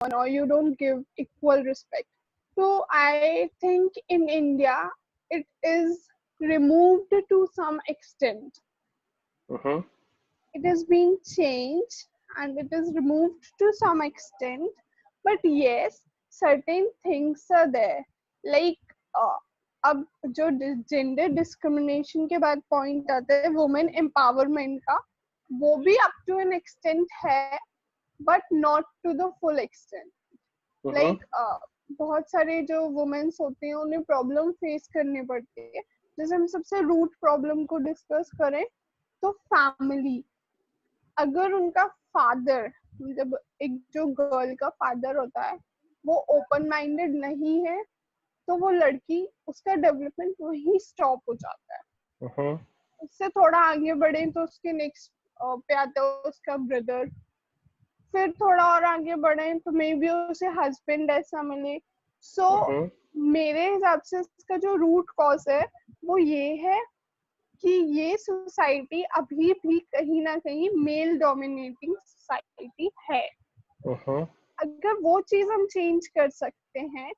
or you don't give equal respect. So I think in India it is removed to some extent. Mm-hmm. It is being changed and it is removed to some extent. But yes, certain things are there. Like अब जो gender discrimination के बाद point आता है women empowerment का, वो भी up to an extent है, but not to the full extent. Mm-hmm. Like बहुत सारे जो वुमेन्स होते हैं उन्हें प्रॉब्लम फेस करनी पड़ती है. जैसे हम सबसे रूट प्रॉब्लम को डिस्कस करें तो फैमिली. अगर उनका फादर, जब एक जो गर्ल का फादर होता है वो ओपन माइंडेड नहीं है तो वो लड़की, उसका डेवलपमेंट वही स्टॉप हो जाता है. Mm-hmm. उससे थोड़ा आगे बढ़े तो उसके नेक्स्ट पे आता है उसका ब्रदर. फिर थोड़ा और आगे बढ़े तो मे बी उसे हस्बैंड ऐसा मिले. सो Mm-hmm. मेरे हिसाब से इसका जो रूट कॉज है वो ये है कि ये सोसाइटी अभी भी कहीं ना कहीं मेल डोमिनेटिंग सोसाइटी है. Mm-hmm. अगर वो चीज हम चेंज कर सकते हैं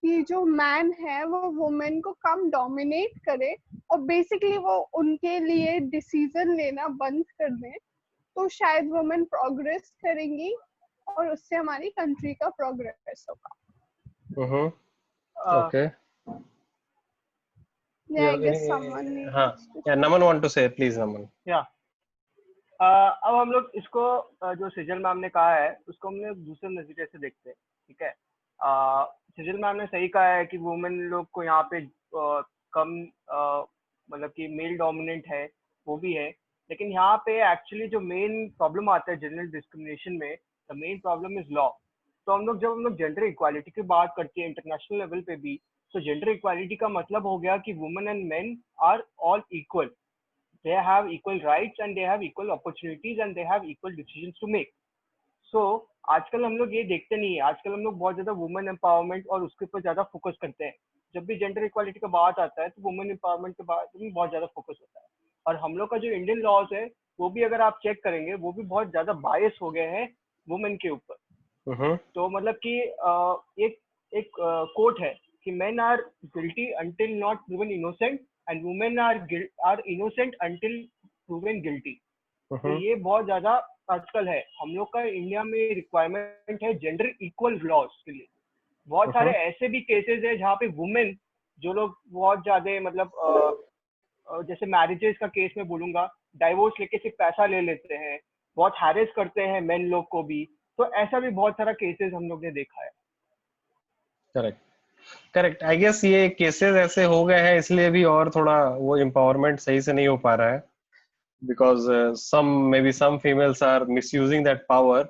कि जो मैन है वो वुमेन को कम डोमिनेट करे और बेसिकली वो उनके लिए डिसीजन लेना बंद कर दे, तो शायद वुमेन प्रोग्रेस करेंगी और उससे हमारी कंट्री का प्रोग्रेस होगा. Mm-hmm. Uh, Okay. Yeah, I guess someone हाँ, needs to yeah, Naman want to say, please, Naman. या अब हम लोग इसको जो सिजल मैम ने कहा है उसको हमने दूसरे नजरिए से देखते हैं. ठीक है, सिजल मैम ने सही कहा है कि वुमेन लोग को यहाँ पे कम मतलब कि मेल डोमिनेंट है, वो भी है. लेकिन यहाँ पे एक्चुअली जो मेन प्रॉब्लम आता है जनरल डिस्क्रिमिनेशन में, the main problem is law. तो जब हम लोग जेंडर इक्वालिटी की बात करते हैं इंटरनेशनल लेवल पे भी, तो जेंडर इक्वालिटी का मतलब हो गया कि women and men are all equal. they have equal rights and they have equal opportunities and they have equal decisions to make. So आजकल हम लोग ये देखते नहीं है. आजकल हम लोग बहुत ज्यादा वुमेन एम्पावरमेंट और उसके ऊपर ज्यादा फोकस करते हैं. जब भी जेंडर इक्वालिटी का बात आता है तो वुमेन एम्पावरमेंट के बारे में बहुत ज्यादा फोकस होता है. और हम लोग का जो इंडियन लॉज है वो भी अगर आप चेक करेंगे वो भी बहुत ज्यादा बायस हो गए हैं वुमेन के ऊपर. Mm-hmm. तो मतलब कि एक कोट है कि men are guilty until not proven innocent and women are innocent until proven guilty. तो Mm-hmm. ये बहुत ज्यादा आजकल है. हम लोग का इंडिया में रिक्वायरमेंट है जेंडर इक्वल लॉज के लिए. बहुत सारे ऐसे भी केसेस है जहाँ पे वुमेन जो लोग बहुत ज्यादा मतलब जैसे मैरिजेस का केस में बोलूंगा, डाइवोर्स लेके सिर्फ पैसा ले लेते हैं, बहुत हैरेस करते हैं मेन लोग को भी. तो ऐसा भी बहुत सारा केसेस हम लोग ने देखा है. Correct, correct. आई गेस ये केसेस ऐसे हो गए हैं इसलिए भी और थोड़ा वो एम्पावरमेंट सही से नहीं हो पा रहा है, because maybe some females are misusing that power,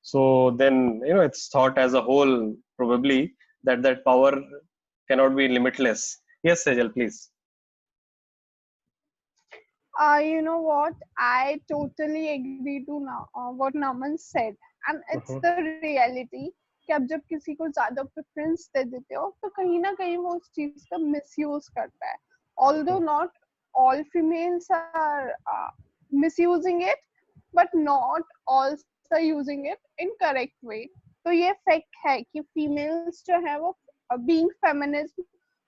so then it's thought as a whole probably that power cannot be limitless. Yes, Sejal, please. You know what? I totally agree to what Naman said, and it's the reality कि अब जब किसी को ज्यादा preference दे देते हो तो कहीं ना कहीं वो उस चीज का मिसयूज करता है. Although not all females are misusing it, but not all are using it in correct way. तो ये फैक्ट है कि फीमेल्स जो है वो being feminist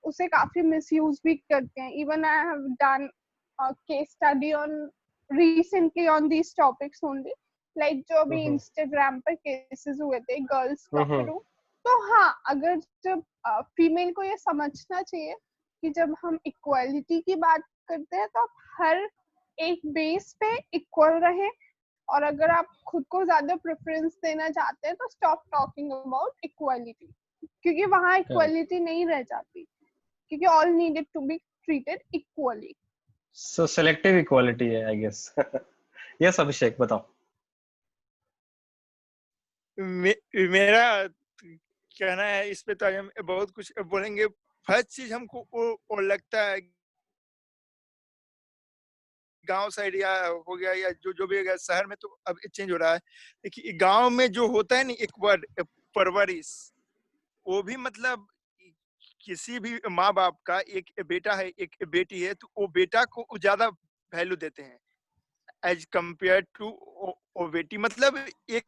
उसे काफी मिसयूज भी करते हैं. Even I have done case study on recently on these topics only, like जो अभी इंस्टाग्राम पर केसेस हुए थे गर्ल्स का थ्रू. तो हाँ, अगर जब फीमेल को ये समझना चाहिए कि जब हम इक्वालिटी की बात करते हैं तो आप हर एक बेस पे इक्वल रहे, और अगर आप खुद को ज्यादा प्रेफरेंस देना चाहते हैं तो स्टॉप टॉकिंग अबाउट इक्वालिटी, क्योंकि वहाँ इक्वालिटी नहीं रह जाती, क्योंकि all needed to be treated equally. So selective equality है, I guess. Yes, Abhishek, बताओ. मेरा कहना है इस पे तो हम बहुत कुछ बोलेंगे. फर्स्ट चीज हमको वो लगता है गांव साइड या हो गया या जो भी है, शहर में तो अब चेंज हो रहा है. देखिए गांव में जो होता है ना एक वर्ड परवरिश, वो भी मतलब किसी भी माँ बाप का एक बेटा है एक बेटी है तो वो बेटा को ज्यादा वैल्यू देते हैं एज कंपेयर टू वो बेटी. मतलब एक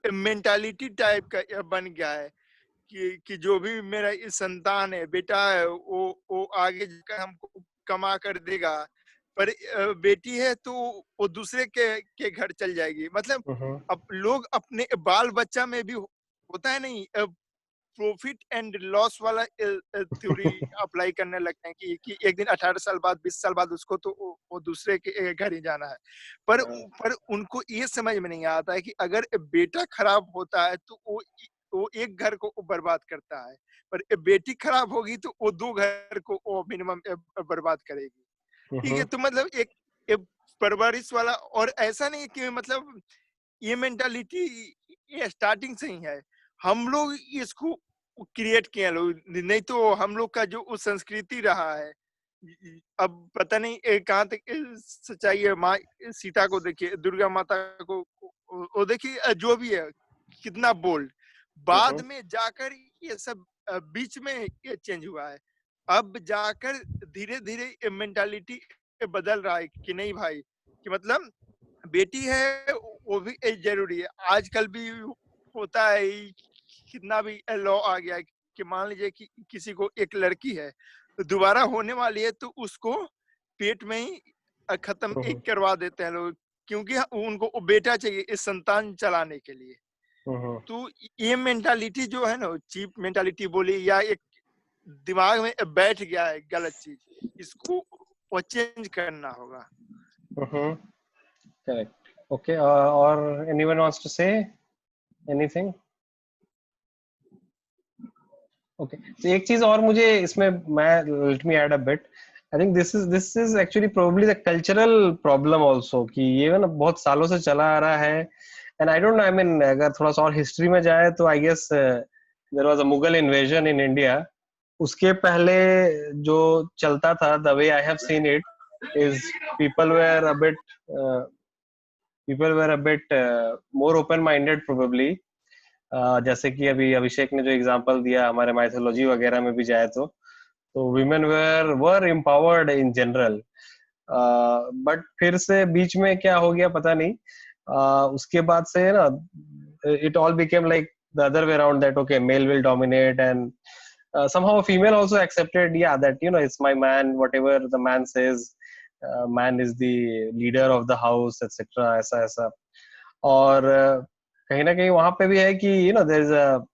मेंटालिटी टाइप का बन गया है कि जो भी मेरा इस संतान है, बेटा है, वो आगे जाकर हमको कमा कर देगा, पर बेटी है तो वो दूसरे के घर चल जाएगी। मतलब अब लोग अपने बाल बच्चा में भी होता है नहीं, प्रॉफिट एंड लॉस वाला थ्योरी अप्लाई करने लगते हैं कि एक दिन 18 साल बाद 20 साल बाद उसको तो वो दूसरे के घर ही जाना है। पर उनको ये समझ में नहीं आता है कि अगर बेटा खराब होता है तो वो एक घर को बर्बाद करता है, पर बेटी खराब होगी तो वो 2 घर को वो मिनिमम बर्बाद करेगी। ठीक है, तो मतलब एक परवरिश वाला, और ऐसा नहीं कि मतलब ये मेंटालिटी ये स्टार्टिंग से ही है, हम लोग इसको क्रिएट किए लोग, नहीं तो हम लोग का जो उस संस्कृति रहा है, अब पता नहीं कहाँ तक सच्चाई है। माँ सीता को देखिए, दुर्गा माता को वो देखिए, जो भी है कितना बोल्ड, बाद में जाकर ये सब बीच में ये चेंज हुआ है। अब जाकर धीरे धीरे मेंटालिटी बदल रहा है कि नहीं भाई, कि मतलब बेटी है वो भी जरूरी है। आजकल भी होता है, कितना भी लॉ आ गया है कि मान लीजिए कि किसी को एक लड़की है तो दोबारा होने वाली है, तो उसको पेट में ही खत्म एक करवा देते हैं लोग, क्योंकि उनको बेटा चाहिए इस संतान चलाने के लिए। तो ये मेंटालिटी जो है ना, चीप मेंटालिटी बोली या एक दिमाग में बैठ गया है गलत चीज, इसको वो चेंज करना होगा। Correct. Okay. Or anyone wants to say anything? Okay. So एक चीज और मुझे इसमें let me add a bit. I think this is actually probably the cultural problem also, कि ये ना बहुत सालों से चला आ रहा है, and I don't know, I mean अगर थोड़ा सा और history में जाए तो I guess there was a Mughal invasion in India. उसके पहले जो चलता था, the way I have seen it is people were a bit more open minded probably. जैसे कि अभी अभिषेक ने जो एग्जांपल दिया, हमारे माइथोलॉजी वगैरह में भी जाए तो women were empowered in general. But फिर से बीच में क्या हो गया पता नहीं, उसके बाद से ना it all became like the other way around, that okay, male will dominate, and somehow a female also accepted, yeah, that it's my man, whatever the man says, man is the leader of the house, etc. ऐसा और कहीं ना कहीं वहां पे भी है कि there is a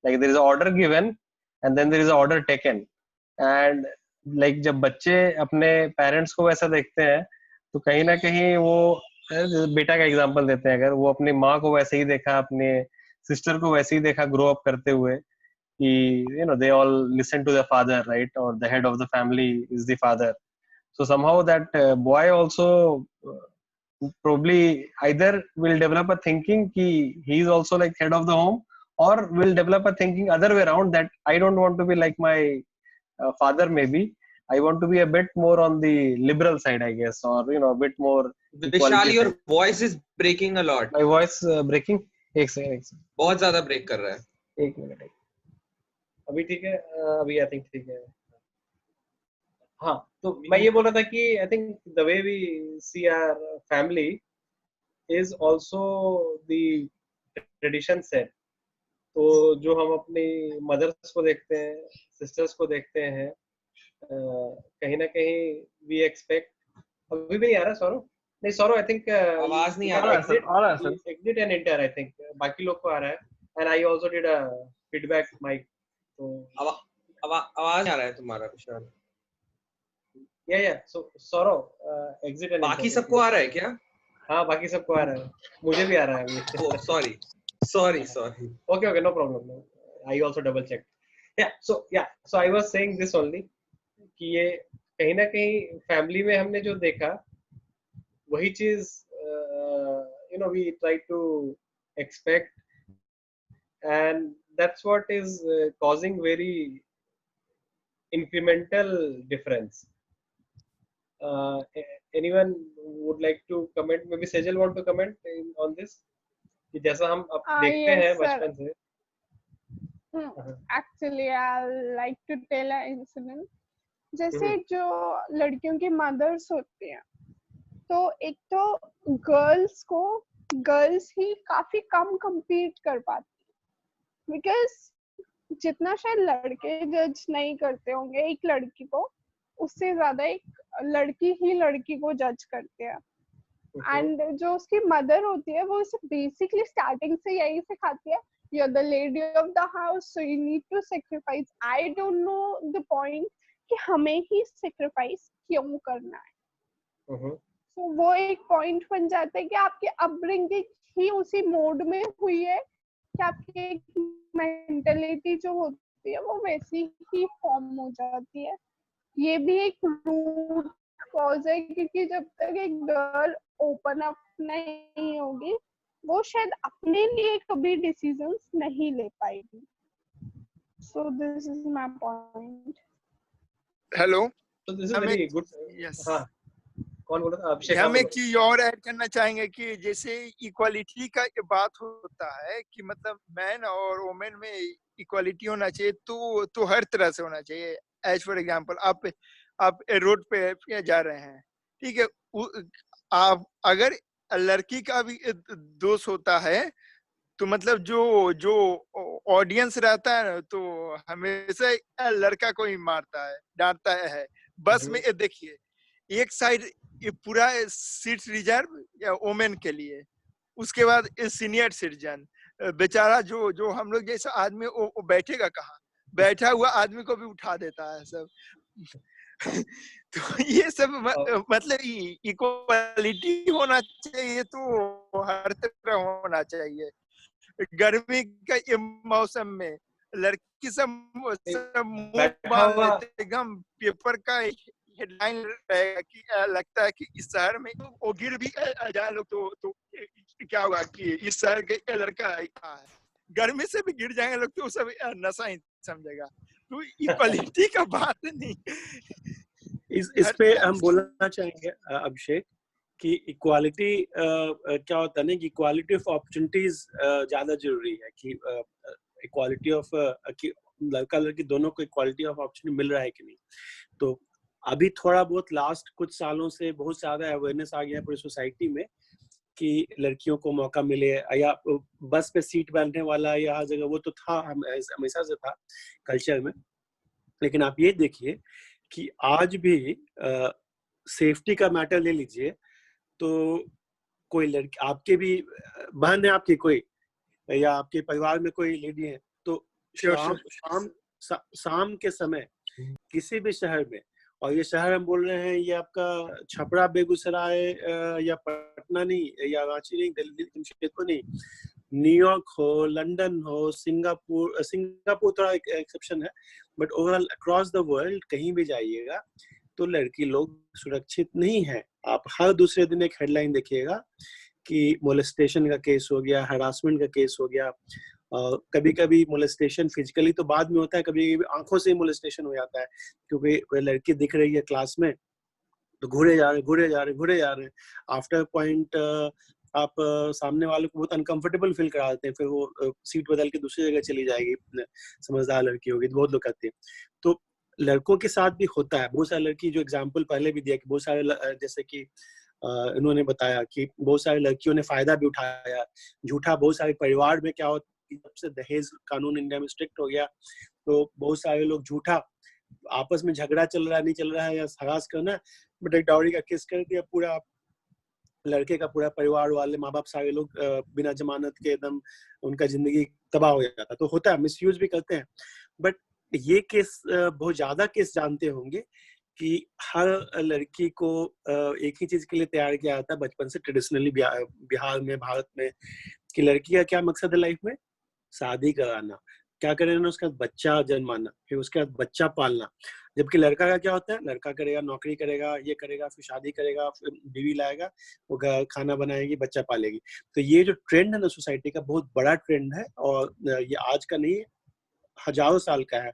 there is a order given and then there is a order taken, and like जब बच्चे अपने पेरेंट्स को वैसा देखते हैं तो कहीं ना कहीं वो बेटा का एग्जांपल देते हैं, अगर वो अपनी माँ को वैसे ही देखा, अपने सिस्टर को वैसे ही देखा ग्रो अप करते हुए कि they all listen to their father, right, or the head of the family is the father. So somehow that boy also probably either will develop a thinking ki he is also like head of the home, or will develop a thinking other way around, that I don't want to be like my father, maybe I want to be a bit more on the liberal side, I guess, or a bit more Vishal, your voice is breaking a lot. My voice breaking? एक second बहुत ज्यादा break कर रहा है. एक minute. अभी ठीक है? अभी आई थिंक ठीक है. हाँ, तो मैं ये बोल रहा था कि I think the way we see our family is also the tradition set. तो जो हम अपनी मदर्स को देखते हैं, सिस्टर्स को देखते हैं, कहीं ना कहीं वी एक्सपेक्ट. अभी भी नहीं आ रहा सौरव? नहीं सौरव, आई थिंक आवाज नहीं आ रहा है. Exit and enter, I think बाकी लोग को आ रहा है, and I also did a feedback mike. तो आवाज आ रहा है तुम्हारा विशाल. या सो सौरव एग्जिट एंड बाकी सबको आ रहा है क्या? हाँ, बाकी सबको आ रहा है, मुझे भी आ रहा है अभी. Sorry. Okay, no problem. I also double checked. So I was saying this only कि ये कहीं ना कहीं फैमिली में हमने जो देखा वही चीज we try to expect, and that's what is causing very incremental difference. Anyone would like to comment? Maybe Sejal want to comment on this? कि जैसा हम अब देखते हैं बचपन से. Actually, I like to tell an incident. जैसे जो लड़कियों की मदर्स होती हैं, तो एक तो गर्ल्स को गर्ल्स ही काफी कम compete कर पाती, बिकॉज जितना शायद लड़के जज नहीं करते होंगे एक लड़की को, उससे ज्यादा एक लड़की ही लड़की को जज करते हैं। एंड जो उसकी मदर होती है वो उसे बेसिकली स्टार्टिंग से यही सिखाती है, you are the lady of the house so you need to sacrifice. I don't know the point कि हमें ही सेक्रीफाइस क्यों करना है। तो वो एक पॉइंट बन जाता है कि आपकी अपब्रिंगिंग ही उसी मोड में हुई है कि आपकी मेंटेलिटी जो होती है वो वैसी ही फॉर्म हो जाती है। ये भी एक रूट कॉज है, क्योंकि जब तक एक गर्ल ओपन अप नहीं होगी वो शायद अपने लिए कभी डिसीजंस नहीं ले पाएगी। So this is my point. Hello, तो this is very good. Yes, हाँ, कौन बोला था? अभिषेक। हम एक चीज और ऐड करना चाहेंगे कि जैसे इक्वालिटी का ये बात होता है कि मतलब मैन और वुमेन में इक्वालिटी होना चाहिए, तो हर तरह से होना चाहिए। एज फॉर एग्जांपल आप रोड पे जा रहे हैं, ठीक है, आप अगर लड़की का भी दोष होता है तो मतलब जो ऑडियंस रहता है ना तो हमेशा लड़का को ही मारता है, डांटता है। बस में ये देखिए, एक साइड ये पूरा सीट रिजर्व या वोमेन के लिए, उसके बाद सीनियर सिटीजन बेचारा जो हम लोग जैसा आदमी वो बैठेगा कहाँ, बैठा हुआ आदमी को भी उठा देता है सब। तो ये सब मतलब इक्वालिटी होना चाहिए, तो हर तरह होना चाहिए। गर्मी का ये मौसम में लड़की सब एकदम पेपर का हेडलाइन रहेगा कि लगता है कि इस शहर में वो गिर भी जाए लोग तो क्या होगा कि इस शहर के लड़का है, गर्मी से भी गिर जाएंगे लोग तो सब नशा ही समझेगा। तो इक्वालिटी का बात नहीं। इस पे हम बोलना चाहेंगे अभिषेक कि इक्वालिटी क्या होता है ना कि इक्वालिटी ऑफ अपॉर्चुनिटीज ज्यादा जरूरी है कि इक्वालिटी ऑफ लड़का लड़की दोनों को इक्वालिटी ऑफ अपॉर्चुनिटी मिल रहा है कि नहीं। तो अभी थोड़ा बहुत लास्ट कुछ सालों से बहुत ज्यादा अवेयरनेस आ गया है पूरी सोसाइटी में कि लड़कियों को मौका मिले, या बस पे सीट बांधने वाला या हर जगह वो तो था, हमेशा से था कल्चर में। लेकिन आप ये देखिए कि आज भी सेफ्टी का मैटर ले लीजिए, तो कोई लड़की आपके भी बहन है आपकी कोई, या आपके परिवार में कोई लेडी है, तो शाम के समय किसी भी शहर में, और ये शहर हम बोल रहे हैं ये आपका छपरा बेगूसराय या पटना नहीं, या रांची नहीं, दिल्ली जमशेदपुर नहीं, न्यूयॉर्क हो, लंदन हो, सिंगापुर थोड़ा एक्सेप्शन है, but overall across the world कहीं भी जाइएगा तो लड़की लोग सुरक्षित नहीं है। आप हर दूसरे दिन एक हेडलाइन देखिएगा कि मोलेस्टेशन का केस हो गया, हरासमेंट का केस हो गया। कभी कभी मोलेस्टेशन फिजिकली तो बाद में होता है, कभी कभी आंखों से ही मोलेस्टेशन हो जाता है, क्योंकि कोई लड़की दिख रही है क्लास में तो घूरे जा रहे आफ्टर पॉइंट आप सामने वाले को बहुत अनकंफर्टेबल फील करा देते हैं, फिर वो सीट बदल के दूसरी जगह चली जाएगी, समझदार लड़की होगी, तो बहुत लोग करते हैं। तो लड़कों के साथ भी होता है, बहुत सारे लड़की, जो एग्जाम्पल पहले भी दिया कि बहुत सारे जैसे कि इन्होंने बताया कि बहुत सारी लड़कियों ने फायदा भी उठाया झूठा। बहुत सारे परिवार में क्या होता है, जब से दहेज कानून इंडिया में स्ट्रिक्ट हो गया तो बहुत सारे लोग झूठा, आपस में झगड़ा चल रहा है, नहीं चल रहा है या हरास करना, बट एक डाउरी का केस कर दिया, पूरा लड़के का पूरा परिवार वाले माँ बाप सारे लोग बिना जमानत के एकदम उनका जिंदगी तबाह हो जाता। तो होता है, मिसयूज भी करते हैं। बट ये केस बहुत ज्यादा केस जानते होंगे कि हर लड़की को एक ही चीज के लिए तैयार किया जाता है बचपन से, ट्रेडिशनली बिहार में, भारत में, कि लड़की का क्या मकसद है लाइफ में, शादी कराना, क्या करेगा उसके बाद बच्चा जन्माना, फिर उसके बाद बच्चा पालना। जबकि लड़का का क्या होता है, लड़का करेगा, नौकरी करेगा, ये करेगा, फिर शादी करेगा, फिर बीवी लाएगा, वो घर खाना बनाएगी, बच्चा पालेगी। तो ये जो ट्रेंड है ना सोसाइटी का, बहुत बड़ा ट्रेंड है, और ये आज का नहीं है, हजारों साल का है।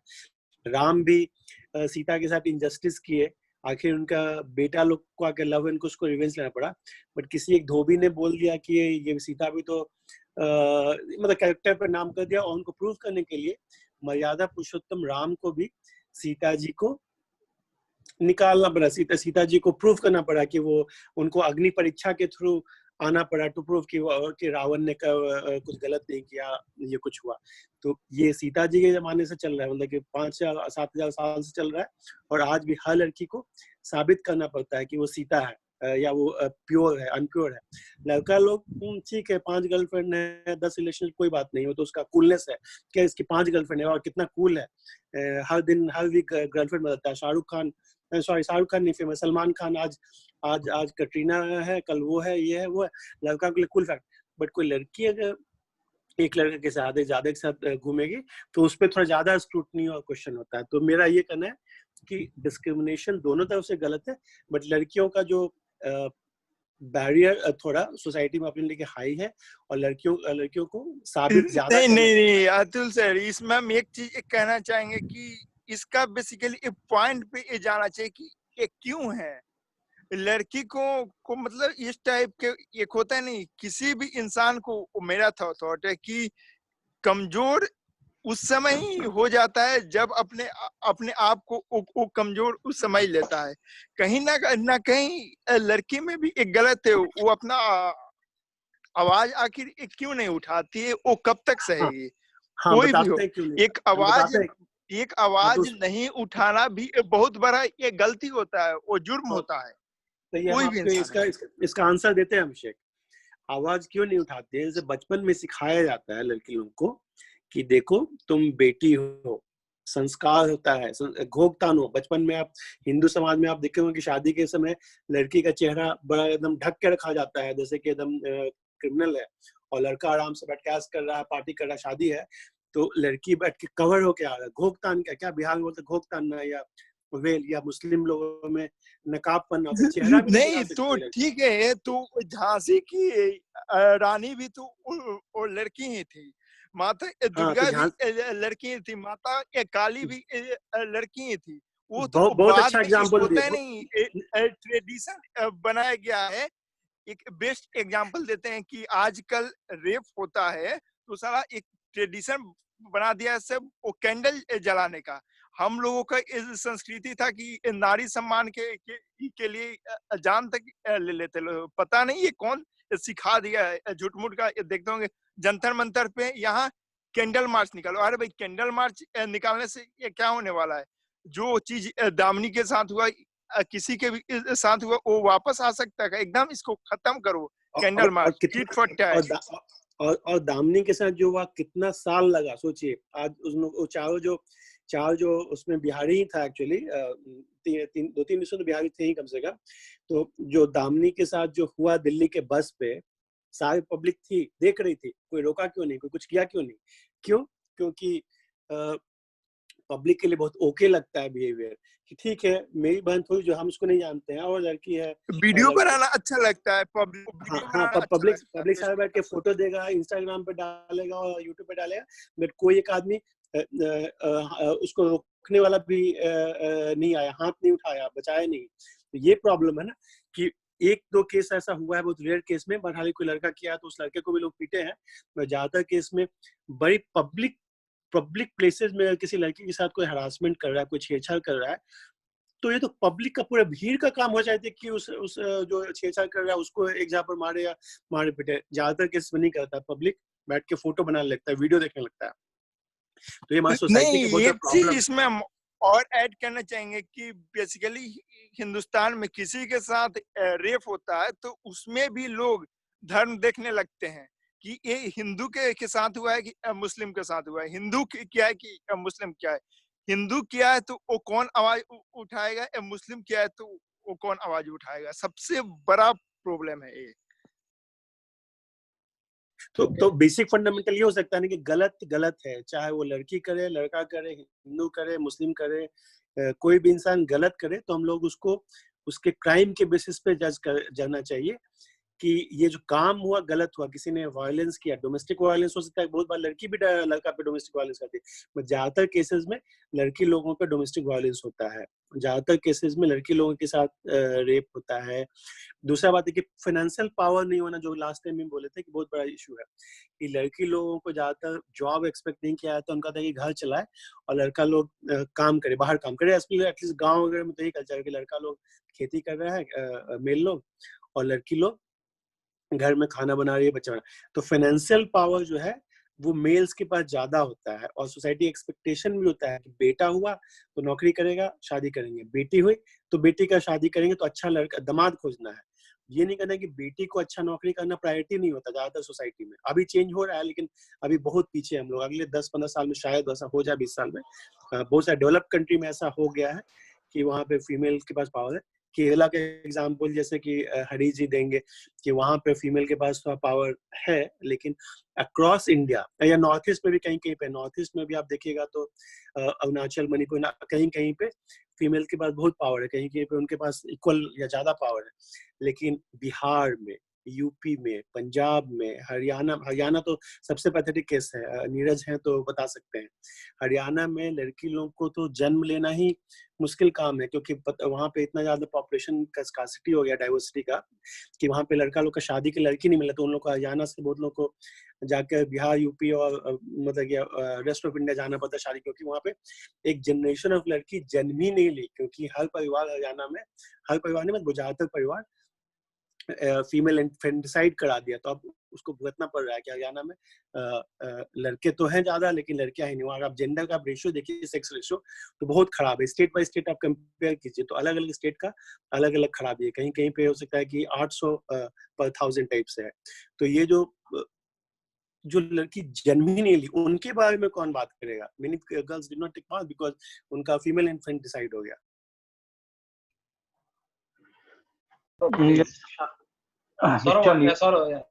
राम भी सीता के साथ इंजस्टिस किए, आखिर उनका बेटा लोग को आके लव इनको उसको रिवेंज लेना पड़ा, बट किसी एक धोबी ने बोल दिया कि ये सीता भी तो मतलब कैरेक्टर पर नाम कर दिया, और उनको प्रूव करने के लिए मर्यादा पुरुषोत्तम राम को भी सीता जी को निकालना पड़ा, सीता जी को प्रूव करना पड़ा कि वो उनको अग्नि परीक्षा के थ्रू आना पड़ा टू प्रूव कि रावण ने कुछ गलत नहीं किया, ये कुछ हुआ। तो ये सीता जी के जमाने से चल रहा है, मतलब कि 5,000-7,000 साल से चल रहा है, और आज भी हर लड़की को साबित करना पड़ता है कि वो सीता है या वो प्योर है, अनप्योर है। लड़का लोग ठीक है 5 गर्लफ्रेंड है, 10 रिलेशन, कोई बात नहीं, वो तो उसका कूलनेस है, क्या इसकी 5 गर्लफ्रेंड है और कितना कूल है। हर दिन हर वीक गर्लफ्रेंड बदलता है। शाहरुख खान नहीं फेमस, सलमान खान आज आज आज कटरीना है, कल वो है, ये है वो है, लड़का के लिए कूल फैक्ट। बट कोई लड़की अगर एक लड़के के साथ ज्यादा के साथ घूमेगी तो उस पर थोड़ा ज्यादा स्क्रूटनी और क्वेश्चन होता है। तो मेरा ये कहना है कि डिस्क्रिमिनेशन दोनों तरफ से गलत है, बट लड़कियों का जो बैरियर थोड़ा सोसाइटी में अपने लिए हाई है, और लड़कियों को साबित ज्यादा नहीं अतुल सर, इसमें हम एक चीज कहना चाहेंगे कि इसका बेसिकली एक पॉइंट पे ये जाना चाहिए कि ये क्यों है। लड़की को मतलब इस टाइप के एक होता है नहीं, किसी भी इंसान को, मेरा थॉट है कि कमजोर उस समय ही हो जाता है जब अपने आप को वो कमजोर उस समय लेता है। कहीं ना कहीं लड़की में भी एक गलत है, वो अपना आवाज आखिर क्यों नहीं उठाती है, वो कब तक सहेगी। हाँ, कोई भी हो, एक आवाज नहीं उठाना भी बहुत बड़ा ये गलती होता है, वो जुर्म होता है। तो ये हम आपको इसका आंसर देते हैं अभिषेक। आवाज क्यों नहीं उठाते? जैसे बचपन में सिखाया जाता है लड़की लोगों को कि देखो तुम बेटी हो, संस्कार होता है, घोगतान हो। बचपन में आप हिंदू समाज में आप देखेंगे कि शादी के समय लड़की का चेहरा बड़ा एकदम ढक के रखा जाता है, जैसे कि एकदम क्रिमिनल है, और लड़का आराम से बैठ के ऐश कर रहा है, पार्टी कर रहा है, शादी है, तो लड़की बैठ के कवर होके आ रहा है। घोगतान क्या बिहार में बोलते घोगतान, या वेल, या मुस्लिम लोगों में नकाब पहनना, तो चेहरा भी नहीं तो ठीक है, तो झांसी की रानी भी तो वो लड़की ही थी, माता दुर्गा भी लड़की थी, माता काली भी लड़की ही थी। वो तो बहुत अच्छा एग्जांपल होता है नहीं, ट्रेडिशन बनाया गया है। एक बेस्ट एग्जांपल देते हैं कि आजकल रेप होता है तो सारा एक ट्रेडिशन बना दिया है सब वो कैंडल जलाने का। हम लोगों का इस संस्कृति था कि नारी सम्मान के लिए जान तक ले लेते लोग। पता नहीं ये कौन सिखा दिया है झूठ मूठ का। देखते होंगे जंतर मंतर पे यहाँ कैंडल मार्च निकालो। अरे भाई कैंडल मार्च निकालने से ये क्या होने वाला है? जो चीज दामिनी के साथ हुआ किसी के भी साथ हुआ वो वापस आ सकता है? एकदम इसको खत्म करो candle march, tit for tat. और दामिनी के साथ जो हुआ कितना साल लगा सोचिए। आज उसमें चार जो उसमें बिहारी ही था एक्चुअली, 2-3 विषय तो बिहारी थे ही कम से कम। तो जो दामिनी के साथ जो हुआ दिल्ली के बस पे, सारी पब्लिक थी, देख रही थी, कोई रोका क्यों नहीं, कोई कुछ किया क्यों नहीं? क्यों? क्योंकि पब्लिक के लिए बहुत ओके लगता है बिहेवियर कि ठीक है मेरी बहन थोड़ी जो हम उसको नहीं जानते हैं और लड़की है, वीडियो बनाना अच्छा लगता है, पब्लिक सारा बैठ के फोटो देगा, इंस्टाग्राम पे डालेगा और यूट्यूब पे डालेगा, बट कोई एक आदमी उसको रोकने वाला भी नहीं आया, हाथ नहीं उठाया, बचाया नहीं। तो ये प्रॉब्लम है ना कि 1-2 केस ऐसा हुआ है बहुत रेयर केस में, बहरहाल कोई लड़का किया तो उस लड़के को भी लोग पीटे हैं। ज्यादातर केस में बड़ी पब्लिक प्लेसेस में किसी लड़की के साथ कोई हरासमेंट कर रहा है, कोई छेड़छाड़ कर रहा है, तो ये तो पब्लिक का पूरा भीड़ का काम हो जाता है कि उस जो छेड़छाड़ कर रहा है उसको एक जगह पर मारे या मारे पीटे। ज्यादातर केस में नहीं करता, पब्लिक बैठ के फोटो बनाने लगता है, वीडियो देखने लगता है। तो ये हमारी सोसाइटी की बहुत प्रॉब्लम है। इसमें हम और ऐड करना चाहेंगे कि बेसिकली हिंदुस्तान में किसी के साथ रेप होता है तो उसमें भी लोग धर्म देखने लगते हैं कि ये हिंदू के साथ हुआ है कि मुस्लिम के साथ हुआ है, हिंदू क्या है कि मुस्लिम क्या है। हिंदू क्या है तो वो कौन आवाज उठाएगा, मुस्लिम क्या है तो वो कौन आवाज उठाएगा। सबसे बड़ा प्रॉब्लम है ये। तो बेसिक फंडामेंटल ये हो सकता है ना कि गलत है, चाहे वो लड़की करे, लड़का करे, हिंदू करे, मुस्लिम करे, कोई भी इंसान गलत करे तो हम लोग उसको उसके क्राइम के बेसिस पे जज करना चाहिए कि ये जो काम हुआ गलत हुआ, किसी ने वायलेंस किया, डोमेस्टिक वायलेंस हो सकता है, बहुत बार लड़की भी लड़का पे डोमेस्टिक वायलेंस करती है, ज्यादातर केसेस में लड़की लोगों पे डोमेस्टिक वायलेंस होता है, ज्यादातर केसेस में लड़की लोगों के साथ रेप होता है। दूसरा बात है कि फाइनेंशियल पावर नहीं होना, जो लास्ट टाइम में बोले थे कि बहुत बड़ा इशू है कि लड़की लोगों को ज्यादातर जॉब एक्सपेक्ट नहीं किया है, तो उनका था कि घर चलाए और लड़का लोग काम करे, बाहर काम करे। एटलीस्ट गाँव वगैरह में तो यही कल्चर है कि लड़का लोग खेती कर रहा है, मेल लोग, और लड़की लोग घर में खाना बना रही है, बच्चा बना, तो फाइनेंशियल पावर जो है वो मेल्स के पास ज्यादा होता है। और सोसाइटी एक्सपेक्टेशन भी होता है कि बेटा हुआ तो नौकरी करेगा, शादी करेंगे, बेटी हुई तो बेटी का शादी करेंगे, तो अच्छा लड़का दामाद खोजना है। ये नहीं कहना कि बेटी को अच्छा नौकरी करना प्रायोरिटी नहीं होता ज्यादातर सोसाइटी में। अभी चेंज हो रहा है, लेकिन अभी बहुत पीछे हम लोग। अगले 10-15 साल में शायद ऐसा हो जाए, 20 साल में बहुत सारे डेवलप कंट्री में ऐसा हो गया है कि वहाँ पे फीमेल के पास पावर है। केरला के एग्जाम्पल जैसे कि हरी जी देंगे कि वहाँ पे फीमेल के पास पावर है, लेकिन अक्रॉस इंडिया या नॉर्थ ईस्ट में भी कहीं कहीं पे, नॉर्थ ईस्ट में भी आप देखिएगा तो अरुणाचल, मणिपुर, कहीं कहीं पे फीमेल के पास बहुत पावर है, कहीं कहीं पे उनके पास इक्वल या ज्यादा पावर है। लेकिन बिहार में, यूपी में, पंजाब में, हरियाणा तो सबसे पैथेटिक केस है, नीरज हैं तो बता सकते हैं। हरियाणा में लड़की लोगों को तो जन्म लेना ही मुश्किल काम है, क्योंकि वहाँ पे इतना ज्यादा पॉपुलेशन का स्कार्सिटी हो गया, डाइवर्सिटी का, कि वहाँ पे लड़का लोग का शादी की लड़की नहीं मिला, तो उन लोग को हरियाणा से बहुत लोग को जाकर बिहार, यूपी और मतलब रेस्ट ऑफ इंडिया जाना पड़ता शादी, क्योंकि वहाँ पे एक जनरेशन ऑफ लड़की जन्म ही नहीं ली, क्योंकि हर परिवार हरियाणा में, हर परिवार नहीं मतलब ज्यादातर परिवार फीमेल इंफेंटिसाइड करा दिया। तो अब उसको भुगतना पड़ रहा है कि हरियाणा में लड़के तो हैं ज्यादा, लेकिन लड़कियां ही नहीं। अगर आप जेंडर का रेशियो देखिए, सेक्स रेशियो, तो बहुत खराब है। स्टेट बाय स्टेट आप कंपेयर कीजिए तो अलग अलग स्टेट का अलग अलग खराबी है। कहीं कहीं पे हो सकता है कि 800 पर 1000 टाइप से है। तो ये जो लड़की जन्म ही नहीं ली, उनके बारे में कौन बात करेगा? Many girls did not take part because उनका फीमेल इंफेंटिसाइड हो गया।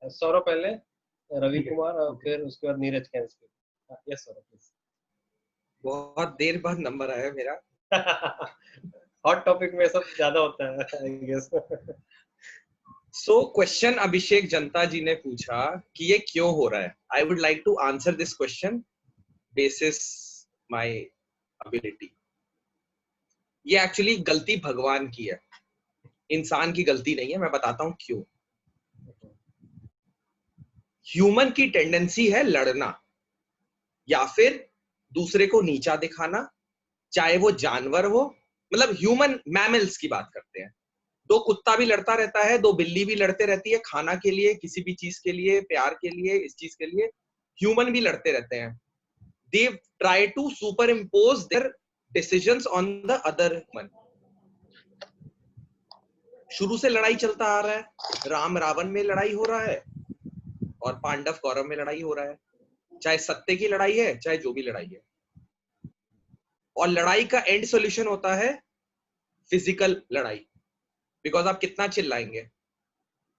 सौरभ पहले, रवि कुमार और फिर उसके बाद Neeraj cancer. Yes Saurabh please. बहुत देर बाद नंबर आया मेरा। हॉट टॉपिक में सब ज्यादा होता है आई गेस। सो क्वेश्चन अभिषेक जनता जी ने पूछा कि ये क्यों हो रहा है। I would like to answer this question basis my ability. ये एक्चुअली गलती भगवान की है, इंसान की गलती नहीं है। मैं बताता हूं क्यों। ह्यूमन की टेंडेंसी है लड़ना या फिर दूसरे को नीचा दिखाना, चाहे वो जानवर हो। मतलब ह्यूमन मैमल्स की बात करते हैं। दो कुत्ता भी लड़ता रहता है, दो बिल्ली भी लड़ते रहती है, खाना के लिए, किसी भी चीज के लिए, प्यार के लिए, इस चीज के लिए ह्यूमन भी लड़ते रहते हैं। They try to superimpose their decisions on the other human. शुरू से लड़ाई चलता आ रहा है। राम रावण में लड़ाई हो रहा है और पांडव कौरव में लड़ाई हो रहा है। चाहे सत्य की लड़ाई है, चाहे जो भी लड़ाई है। और लड़ाई का एंड सॉल्यूशन होता है फिजिकल लड़ाई, बिकॉज आप कितना चिल्लाएंगे।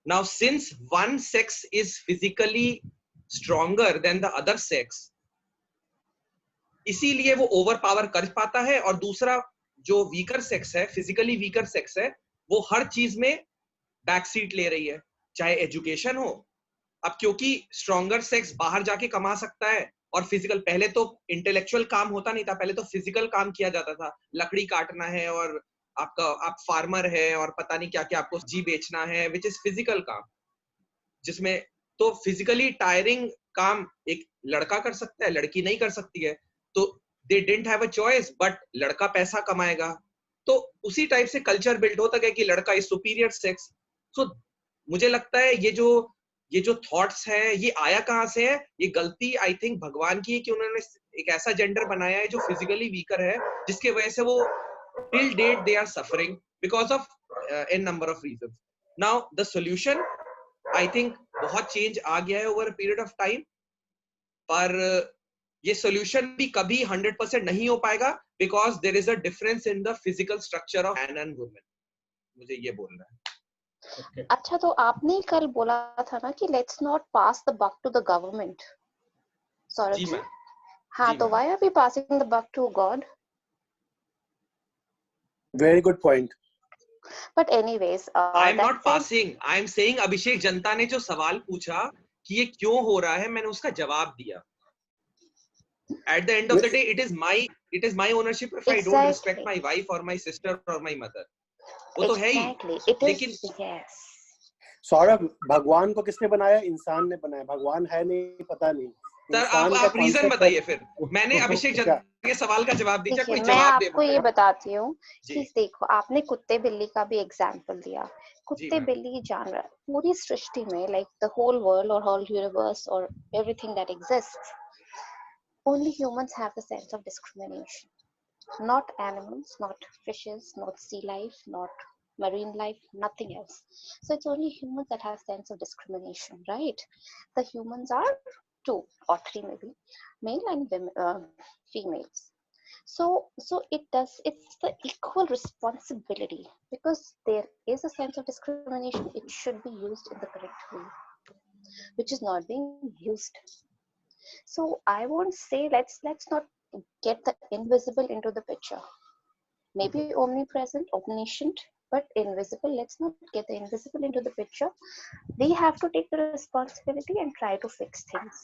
Now since one sex is physically stronger than the other sex, इसीलिए वो ओवर पावर कर पाता है। और दूसरा जो वीकर सेक्स है, फिजिकली वीकर सेक्स है, वो हर चीज में बैक सीट ले रही है, चाहे एजुकेशन हो। अब क्योंकि स्ट्रॉन्गर सेक्स बाहर जाके कमा सकता है और फिजिकल, पहले तो इंटेलेक्चुअल काम होता नहीं था, पहले तो फिजिकल काम किया जाता था। लकड़ी काटना है और आप फार्मर है और पता नहीं क्या क्या आपको जी बेचना है, विच इज फिजिकल काम, जिसमें तो फिजिकली टायरिंग काम एक लड़का कर सकता है, लड़की नहीं कर सकती है। तो they didn't have a choice, but लड़का पैसा कमाएगा। तो उसी टाइप से कल्चर बिल्ड होता गया कि लड़का इज सुपीरियर सेक्स। सो मुझे लगता है ये जो थॉट्स है, ये आया कहां से है? ये गलती आई थिंक भगवान की है कि उन्होंने एक ऐसा जेंडर बनाया है जो फिजिकली वीकर है, जिसके वजह से वो till date they are suffering because of an number of reasons. Now the solution I think बहुत चेंज आ गया है over a period of time, पर ये सॉल्यूशन भी कभी 100% नहीं हो पाएगा because there is a difference in the physical structure of man and women. मुझे ये बोलना है। Okay. अच्छा, तो आपने कल बोला था ना कि let's not pass the buck to the government, Saurabh ji. हाँ, तो why are we passing the buck to God? Very good point. But anyways, I am not passing, I am saying Abhishek जनता ने जो सवाल पूछा कि ये क्यों हो रहा है, मैंने उसका जवाब दिया। At the end of the day, it is my ownership if I don't respect my wife or my sister or my mother. वो तो है ही। लेकिन सौरभ, भगवान को किसने बनाया? इंसान ने बनाया। भगवान है नहीं, पता नहीं, सर आप रीजन बताइए फिर। मैंने अभिषेक चंद्र के सवाल का जवाब दीजिए, कोई मैं जवाब दे। आपको ये बताती हूँ कि देखो, आपने कुत्ते बिल्ली का भी एग्जाम्पल दिया। कुत्ते बिल्ली जानवर पूरी सृष्टि में, लाइक द होल वर्ल्ड और होल यूनिवर्स और everything that exists, only humans have the sense of discrimination. Not animals, not fishes, not sea life, not marine life, nothing else. So it's only humans that have sense of discrimination, right? The humans are 2 or 3 maybe, male and females. So it's the equal responsibility, because there is a sense of discrimination. It should be used in the correct way, which is not being used. So I won't say let's not get the invisible into the picture. Maybe omnipresent, omniscient, but invisible. Let's not get the invisible into the picture. We have to take the responsibility and try to fix things.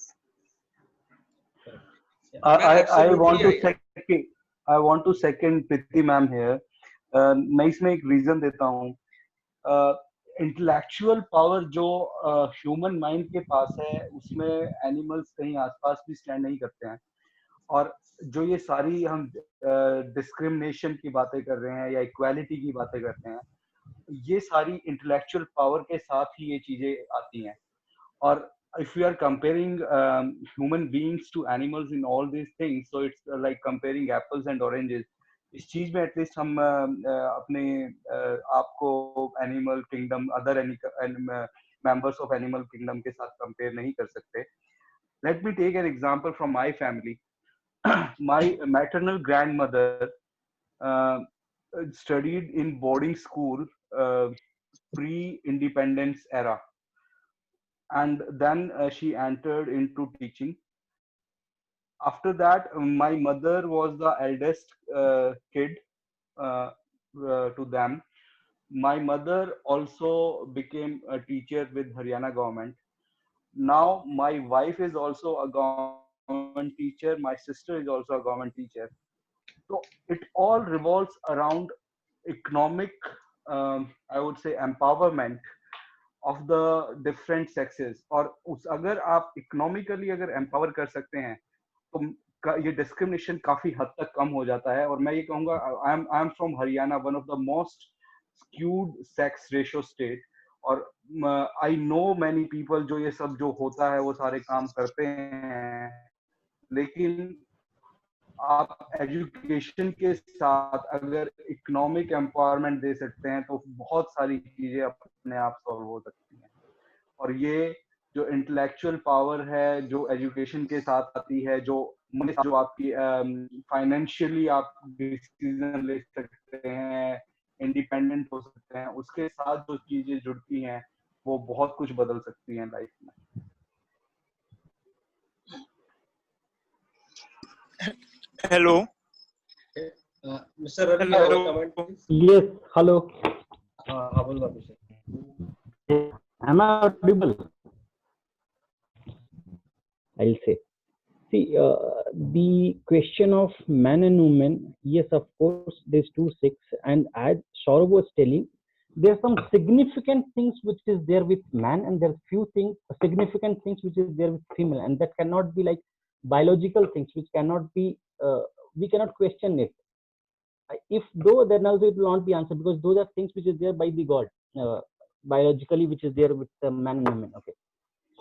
I want to second Priti ma'am here. मैं इसमें एक reason देता हूँ. Intellectual power जो human mind के पास है, उसमें animals कहीं आसपास भी स्टैंड नहीं करते हैं. और जो ये सारी हम डिस्क्रिमिनेशन की बातें कर रहे हैं या इक्वालिटी की बातें करते हैं, ये सारी इंटेलेक्चुअल पावर के साथ ही ये चीजें आती हैं. और if we are comparing human beings to animals in all these things, so it's like comparing apples and oranges. इस चीज में एटलीस्ट हम अपने आप को animal kingdom, other members of animal kingdom के साथ कंपेयर नहीं कर सकते. Let me take an example from my family. My maternal grandmother studied in boarding school pre-independence era, and then she entered into teaching. After that, my mother was the eldest kid to them. My mother also became a teacher with Haryana government. Now my wife is also a government teacher. My sister is also a government teacher. So it all revolves around economic, I would say, empowerment of the different sexes. और अगर आप economically अगर empower कर सकते हैं तो ये discrimination काफी हद तक कम हो जाता है. और मैं ये कहूंगा, I am from Haryana, one of the most skewed sex ratio state. और आई नो मैनी पीपल जो ये सब जो होता है वो सारे काम करते हैं, लेकिन आप एजुकेशन के साथ अगर इकोनॉमिक एम्पावरमेंट दे सकते हैं तो बहुत सारी चीजें अपने आप सॉल्व हो सकती हैं. और ये जो इंटेलेक्चुअल पावर है जो एजुकेशन के साथ आती है, जो आपकी फाइनेंशियली आप डिसीजन ले सकते हैं, इंडिपेंडेंट हो सकते हैं, उसके साथ जो चीजें जुड़ती हैं वो बहुत कुछ बदल सकती हैं लाइफ में. Hello. Mr. Ravi, hello. Comment, yes, hello. बोल Abhishek. Am I audible? I'll say. See, the question of man and woman, yes, of course, there's 2 sex, and as Saurav was telling, there are some significant things which is there with man, and there are few things, significant things which is there with female, and that cannot be like biological things, which cannot be, we cannot question it. If though, then also it will not be answered, because those are things which is there by the God, biologically, which is there with the man and woman. Okay,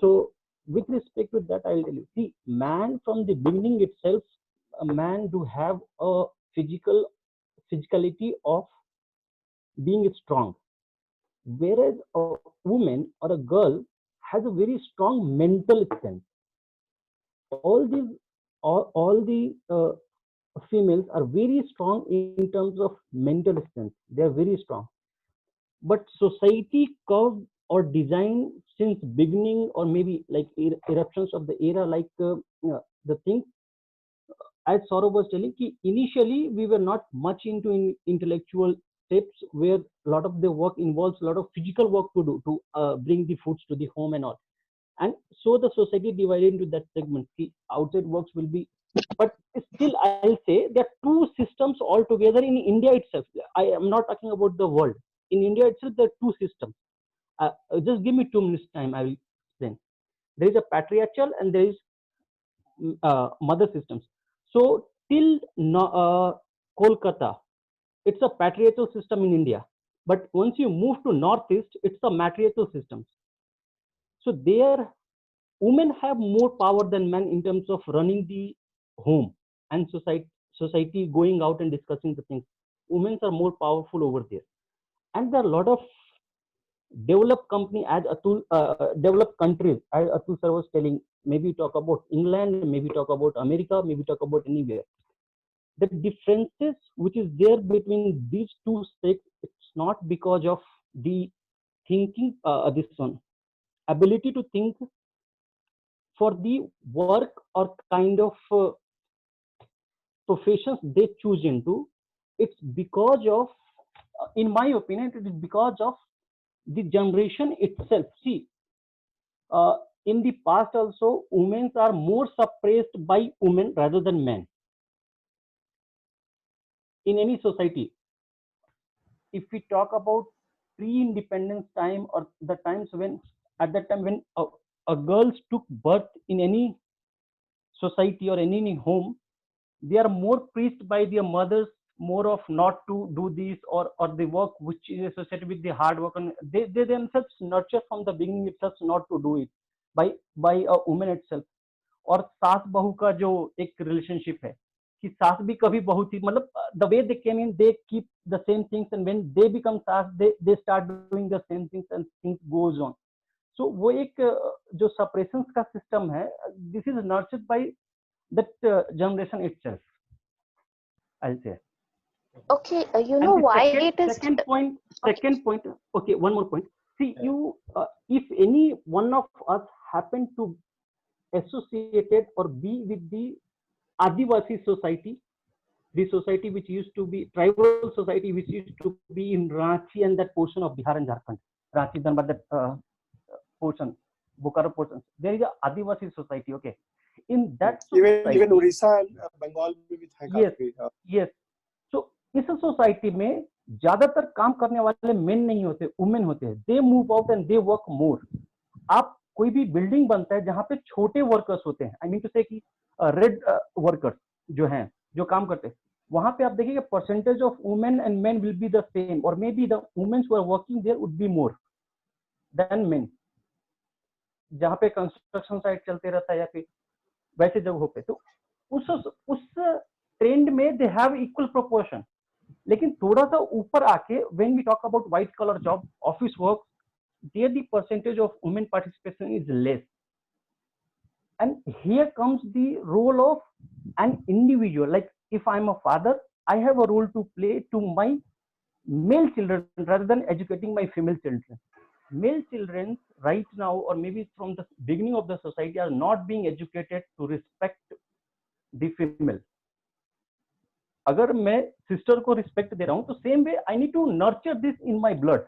so with respect to that, I will tell you. See, man from the beginning itself, a man do have a physicality of being strong, whereas a woman or a girl has a very strong mental strength. All the females are very strong in terms of mental strength. They are very strong, but society curved or designed since beginning, or maybe like eruptions of the era, like the thing, as Saurav was telling, initially we were not much into intellectual steps, where a lot of the work involves a lot of physical work to do to bring the foods to the home and all. And so the society divided into that segment. The outside works will be, but still I'll say there are 2 systems altogether in India itself. I am not talking about the world. In India itself, there are 2 systems. Just give me 2 minutes time, I will explain. There is a patriarchal and there is mother systems. So till Kolkata, it's a patriarchal system in India. But once you move to Northeast, it's a matriarchal system. So there, women have more power than men in terms of running the home and society going out and discussing the things. Women are more powerful over there. And there are a lot of developed developed countries, as Atul sir was telling, maybe talk about England, maybe talk about America, maybe talk about anywhere. The differences which is there between these two states, it's not because of the thinking, this one, ability to think for the work or kind of professions they choose into. It's because of, in my opinion, it is because of the generation itself. See, in the past also, women are more suppressed by women rather than men. In any society, if we talk about pre-independence time or the times when, at that time when a girls took birth in any society or any home, they are more preached by their mothers, more of not to do this or the work which is associated with the hard work, and they themselves nurture from the beginning itself not to do it by a woman itself. और सास बहू का जो एक relationship है कि सास भी कभी बहू थी, मतलब the way they came in, they keep the same things, and when they become सास, they start doing the same things and things goes on. So वो एक जो suppressions का system है, this is nurtured by that generation itself, I'll say. Okay, you know why it is. Second point. Okay, one more point. See, you, if any one of us happen to associated or be with the Adivasi society, the society which used to be tribal society, which used to be in Ranchi and that portion of Bihar and Jharkhand, Ranchi, Dhanbad, that portion, Bokaro portion, there is a Adivasi society. Okay, in that society, even Odisha and Bengal with yes. So इस society में ज्यादातर काम करने वाले main नहीं होते, women होते हैं. They move out and they work more. आप कोई भी बिल्डिंग बनता है जहां पे छोटे वर्कर्स होते हैं, आई मीन टू से कि रेड वर्कर्स जो हैं, जो काम करते हैं, वहां पे आप देखिए percentage of women and men will be the same, और may be the women who are working there would be more than men. जहां पे कंस्ट्रक्शन साइट चलते रहता है या फिर वैसे जगहों पे, तो उस ट्रेंड में दे हैव इक्वल प्रोपोर्शन. लेकिन थोड़ा सा ऊपर आके when we talk about white colour job, office work, there the percentage of women participation is less. And here comes the role of an individual. Like if I'm a father, I have a role to play to my male children rather than educating my female children. Male children right now, or maybe from the beginning of the society, are not being educated to respect the female. अगर मैं sister को respect दे रहा हूं तो same way I need to nurture this in my blood.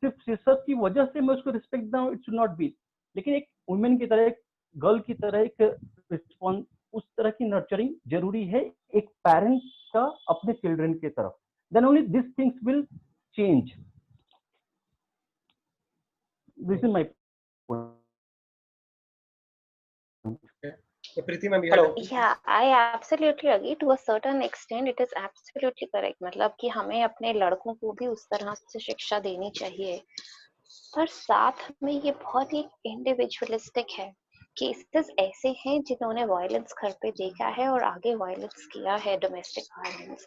सिर्फ sister की वजह से मैं उसको रिस्पेक्ट दूं, इट शुड नॉट बी. लेकिन एक वुमेन की तरह, एक गर्ल की तरह एक रिस्पॉन्स, उस तरह की नर्चरिंग जरूरी है एक पेरेंट्स का अपने चिल्ड्रन की तरफ. Then only this things will change. This is my point. Yeah, I absolutely agree. To a certain extent, it is absolutely correct. मतलब कि हमें अपने लड़कों को भी उस तरह से शिक्षा देनी चाहिए, पर साथ में ये बहुत ही इंडिविजुअलिस्टिक है. केसेस ऐसे हैं जिन्होंने वायलेंस घर पे देखा है और आगे वायलेंस किया है, डोमेस्टिक वायलेंस.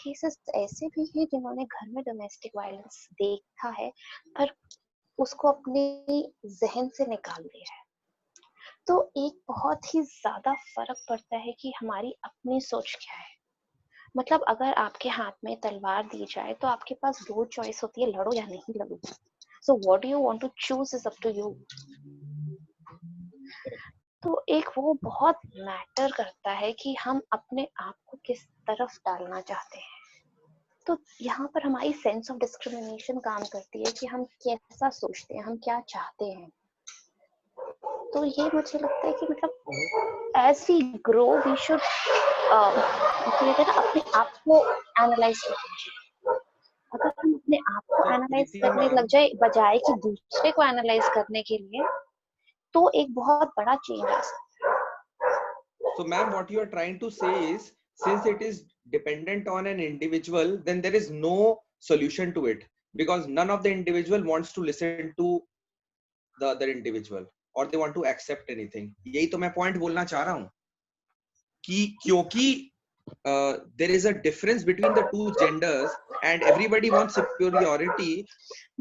केसेस ऐसे भी हैं जिन्होंने घर में डोमेस्टिक वायलेंस देखा है पर उसको अपने जहन से निकाल दिया है. तो एक बहुत ही ज्यादा फर्क पड़ता है कि हमारी अपनी सोच क्या है. मतलब अगर आपके हाथ में तलवार दी जाए तो आपके पास दो चॉइस होती है, लड़ो या नहीं लड़ो. So what do you want to choose is up to you. तो एक वो बहुत मैटर करता है कि हम अपने आप को किस तरफ डालना चाहते हैं. तो यहाँ पर हमारी सेंस ऑफ डिस्क्रिमिनेशन काम करती है कि हम कैसा सोचते हैं, हम क्या चाहते हैं. तो ये मुझे लगता है कि मतलब as we grow we should अपने आप को एनालाइज करना चाहिए. अगर हम अपने आप को एनालाइज करने लग जाए बजाय कि दूसरे को एनालाइज करने के लिए, तो एक बहुत बड़ा चेंज आ सकता है. So ma'am, what you are trying to say is, since it is dependent on an individual, then there is no solution to it, because none of the individual wants to listen to the other individual, or they want to accept anything. यही तो मैं point बोलना चाह रहा हूँ कि क्योंकि there is a difference between the two genders and everybody wants superiority.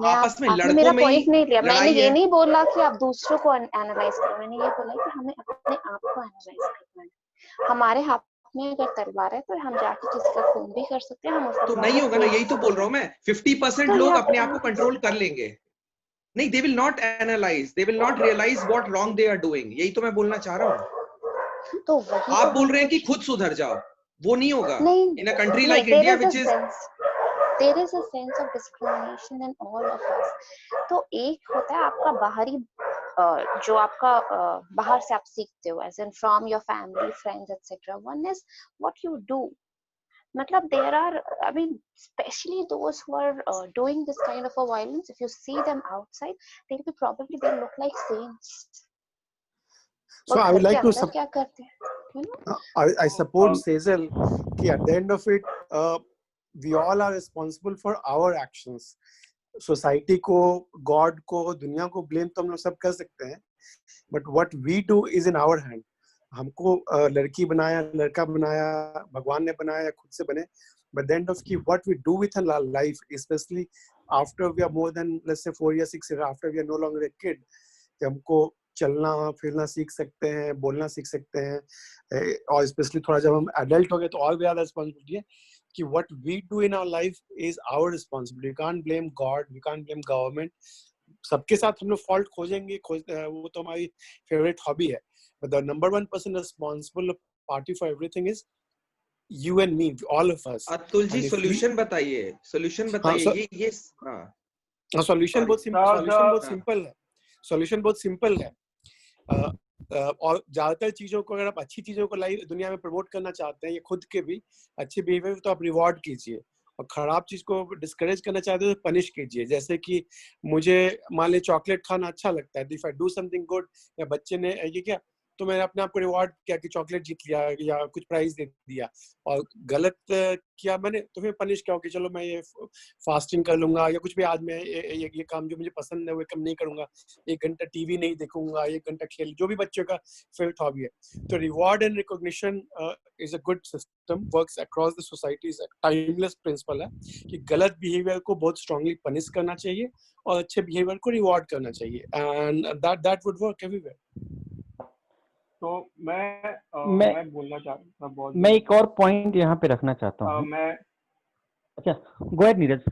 आपस में आपने लड़कों मेरा में ही पॉइंट नहीं लिया। मैंने लड़ाई ये है। नहीं बोला कि आप दूसरों को एनालाइज करो, मैंने ये बोला कि हमें अपने आप को एनालाइज करना है। हमारे हाथ में अगर तलवार है तो हम जाके किसी का खून भी कर सकते हैं, हम उसका तो नहीं होगा ना, यही तो बोल रहा हूँ मैं। 50% लोग अपने आप को कंट्रोल कर लेंगे। नहीं, they will not analyze, they will not realize what wrong they are doing. यही तो मैं बोलना चाह रहा हूँ। तो वही आप बोल रहे हैं कि खुद सुधर जाओ, वो नहीं होगा। In a country like India, which is there is a sense of discrimination in all of us. तो एक होता है आपका बाहरी जो आपका बाहर से आप सीखते हो, as in from your family, friends, etc. One is what you do. मतलब there are, I mean, especially those who are doing this kind of a violence, if you see them outside, they'll be probably, they'll look like saints. So I would like to क्या करते हैं, you know? I support Sejal कि at the end of it we all are responsible for our actions. Society को, God को, दुनिया को blame तो हम लोग सब कर सकते हैं, but what we do is in our hand. हमको लड़की बनाया, लड़का बनाया, भगवान ने बनाया, खुद से बने, but the end of it, what we do with our life, especially after we are more than, let's say 4 years, 6 years, after we are no longer a kid, हमको चलना फिरना सीख सकते हैं, बोलना सीख सकते हैं, और स्पेशली थोड़ा जब हम एडल्ट हो गए तो और भी ज्यादा रिस्पॉन्सिबिलिटी है कि what we do in our life is our responsibility. You can't blame God, you can't blame government. सबके साथ हम लोग फॉल्ट खोजेंगे, वो तो हमारी फेवरेट हॉबी है, but the number one person responsible party for everything is you and me, all of us. Atul ji solution बताइए, सॉल्यूशन बताइए। ये सॉल्यूशन बहुत सिंपल है, सॉल्यूशन बहुत सिंपल है। और ज्यादातर चीजों को, अगर आप अच्छी चीजों को लाइव दुनिया में प्रमोट करना चाहते हैं, ये खुद के भी अच्छे बिहेवियर, तो आप रिवॉर्ड कीजिए, और खराब चीज को डिस्करेज करना चाहते हैं तो पनिश कीजिए। जैसे कि मुझे मान लीजिए चॉकलेट खाना अच्छा लगता है, if I do something good, या बच्चे ने ये किया तो मैंने अपने आप को रिवॉर्ड किया कि चॉकलेट जीत लिया या कुछ प्राइज दे दिया, और गलत किया मैंने तो फिर पनिश किया कि चलो मैं ये फास्टिंग कर लूंगा, या कुछ भी आज मैं ये काम जो मुझे पसंद है वो काम नहीं करूंगा, 1 घंटा टीवी नहीं देखूंगा, 1 घंटा खेल, जो भी बच्चों का फेवरेट हॉबी है। तो reward and recognition is a good system, works across the society, is timeless principle है कि गलत बिहेवियर को बहुत स्ट्रांगली पनिश करना चाहिए और अच्छे बिहेवियर को रिवॉर्ड करना चाहिए, and that would work everywhere. तो मैं बोलना चाहता हूँ, मैं एक और पॉइंट यहाँ पे रखना चाहता हूँ। अच्छा, गो अहेड नीरज,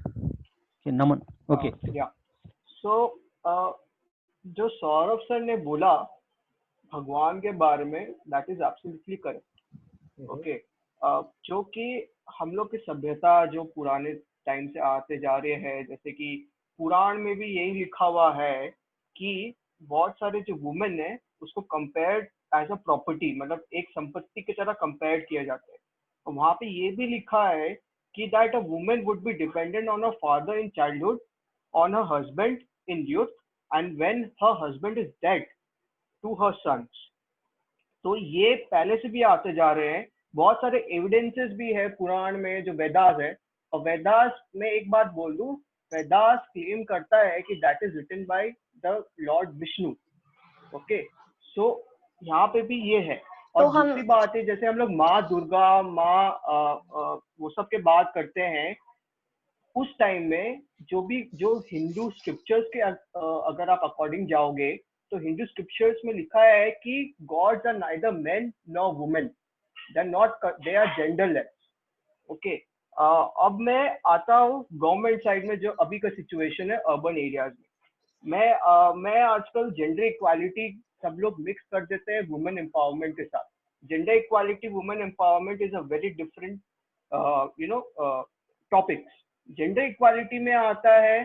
नमन। ओके, सो जो सौरभ सर ने बोला भगवान के बारे में, that is absolutely correct. Okay, जो कि हम लोग की सभ्यता जो पुराने टाइम से आते जा रहे हैं, जैसे कि पुराण में भी यही लिखा हुआ है कि बहुत सारे जो वुमेन है उसको कंपेयर एज अ प्रॉपर्टी, मतलब एक संपत्ति की तरह कंपेयर किया जाता है। और वहां पे ये भी लिखा है कि that a woman would be dependent on a father in childhood, on her husband in youth, and when her husband is dead to her sons. तो ये पहले से भी आते जा रहे हैं, बहुत सारे एविडेंसेस भी है पुराण में, जो वेदास है। और वेदास में एक बात बोल दूं, वेदास क्लेम करता है कि that is written by the lord Vishnu. Okay, so यहाँ पे भी ये है। और तो दूसरी बात है, जैसे हम लोग माँ दुर्गा, माँ वो सब के बात करते हैं, उस टाइम में जो हिंदू स्क्रिप्चर्स के अगर आप अकॉर्डिंग जाओगे तो हिंदू स्क्रिप्चर्स में लिखा है कि gods are neither men nor women, they are genderless. Okay, अब मैं आता हूँ गवर्नमेंट साइड में, जो अभी का सिचुएशन है अर्बन एरियाज में। मैं आजकल जेंडर इक्वालिटी सब लोग मिक्स कर देते हैं वुमेन एम्पावरमेंट के साथ। Gender equality, women empowerment is a very different topics. Gender equality में आता है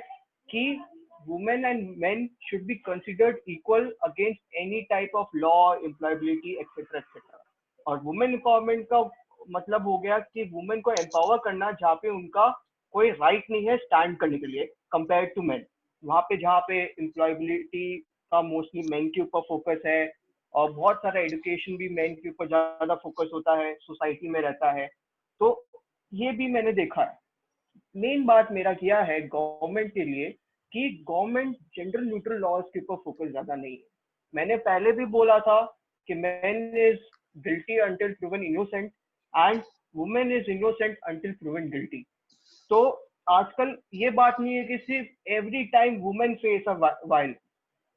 कि women and main should be considered equal against any type of law, employability etcetera etcetera. और वुमेन एम्पावरमेंट का मतलब हो गया कि वुमेन को एम्पावर करना जहाँ पे उनका कोई राइट नहीं है स्टैंड करने के लिए कंपेयर टू मेन। वहाँ पे जहाँ पे एम्प्लॉयबिलिटी का मोस्टली मेन के ऊपर फोकस है, और बहुत सारा एजुकेशन भी मेन के ऊपर ज्यादा फोकस होता है, सोसाइटी में रहता है। तो ये भी मैंने देखा है। मेन बात मेरा किया है गवर्नमेंट के लिए कि गवर्नमेंट जेंडर न्यूट्रल लॉज के ऊपर फोकस ज्यादा नहीं है। मैंने पहले भी बोला था कि man is guilty until proven innocent and women is innocent until proven guilty. तो आजकल ये बात नहीं है कि सिर्फ every time women face a violence,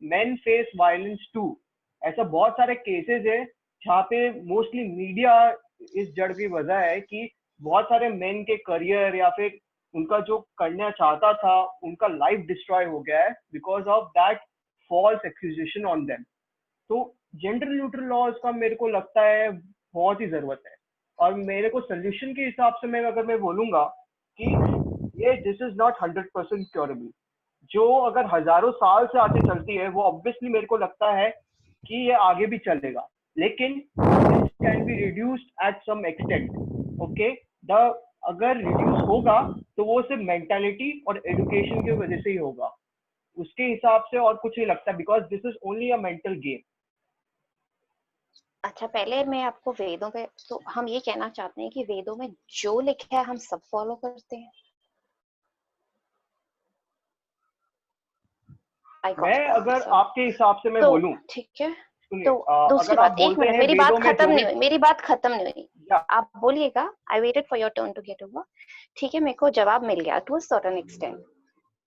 men face violence too. ऐसा बहुत सारे केसेस है जहाँ पे मोस्टली मीडिया इस जड़ की वजह है कि बहुत सारे मेन के करियर या फिर उनका जो करना चाहता था उनका लाइफ डिस्ट्रॉय हो गया है because of that false accusation on them. तो जेंडर न्यूट्रल लॉज का मेरे को लगता है बहुत ही जरूरत है। और मेरे को सोल्यूशन के हिसाब से मैं बोलूंगा कि ये दिस इज नॉट 100% क्योरेबल। जो अगर हजारों साल से आगे चलती है वो ऑब्वियसली मेरे को लगता है कि ये आगे भी चलेगा, लेकिन this can be reduced at some extent. Okay, the अगर रिड्यूस होगा तो वो सिर्फ मेंटालिटी और एजुकेशन की वजह से ही होगा, उसके हिसाब से और कुछ नहीं लगता, because this is only a mental game. अच्छा, पहले मैं आपको वेदों पे, तो हम ये कहना चाहते हैं कि वेदों में जो लिखा है हम सब फॉलो करते हैं। मैं अगर आपके हिसाब से मैं तो बोलूं, ठीक है, सुनिए, तो दूसरी अगर आप बात, एक बोलते मिनट, हैं मेरी बात वेदों में खत्म जो नहीं भी, हुई, मेरी बात खत्म नहीं हुई, या आप बोलिएगा। I waited for your turn to get over. ठीक है, मेरे को जवाब मिल गया टू अ सर्टेन एक्सटेंट।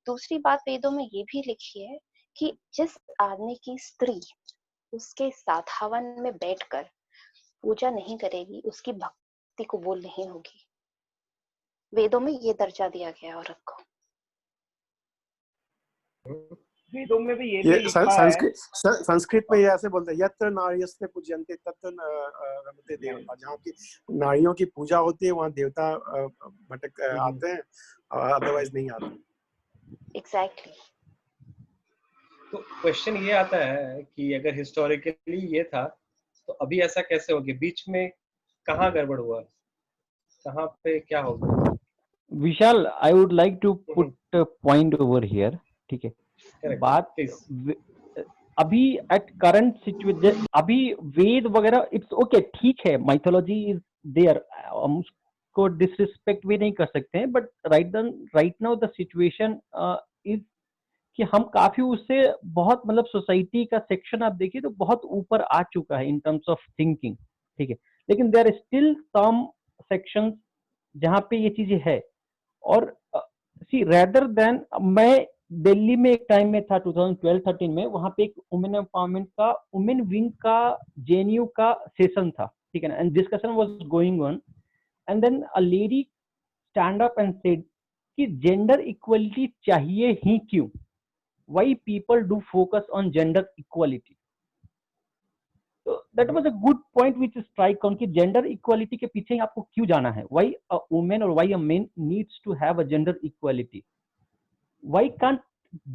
दूसरी बात, वेदों में ये भी लिखी है कि जिस आदमी की स्त्री उसके साथ हवन में बैठकर पूजा नहीं करेगी उसकी भक्ति कबूल नहीं होगी। वेदों में ये दर्जा दिया गया है औरत को। वेदों में भी ये ये भी लिखा है। संस्कृत में ये ऐसे बोलते हैं, यत्र नार्यस्ते पूज्यन्ते तत्र रमते देवता। जहाँ की नारियों की पूजा होती है वहाँ देवता भटक आते हैं, अदरवाइज नहीं आते। एग्जैक्टली। तो क्वेश्चन ये आता है कि अगर हिस्टोरिकली ये था तो अभी ऐसा कैसे हो गया? बीच में कहाँ गड़बड़ हुआ, कहाँ पे क्या हो गया? Vishal, I would like to put point over here. ठीक है, Correct, बात please. अभी एट करंट सिचुएशन, अभी वेद वगैरह इट्स ओके, ठीक है, माइथोलॉजी इज देयर, हम उसको डिसरिस्पेक्ट भी नहीं कर सकते हैं, but right now the situation is कि हम काफी उससे बहुत, मतलब सोसाइटी का सेक्शन आप देखिए तो बहुत ऊपर आ चुका है इन टर्म्स ऑफ थिंकिंग। ठीक है, लेकिन there are still some sections जहाँ पे ये चीजें है। और सी रेदर देन, मैं दिल्ली में एक टाइम में था 2012-13 में, वहां पे एक वुमेन एम्पावरमेंट का, वुमेन विंग का जेएनयू का सेशन था। ठीक है ना, and discussion was going on, and then a lady stand up and said कि जेंडर इक्वलिटी चाहिए ही क्यों, why people do focus on gender equality. So that was a good point which strike on कि gender equality के पीछे आपको क्यों जाना है, why a woman or why a man needs to have a gender equality, why can't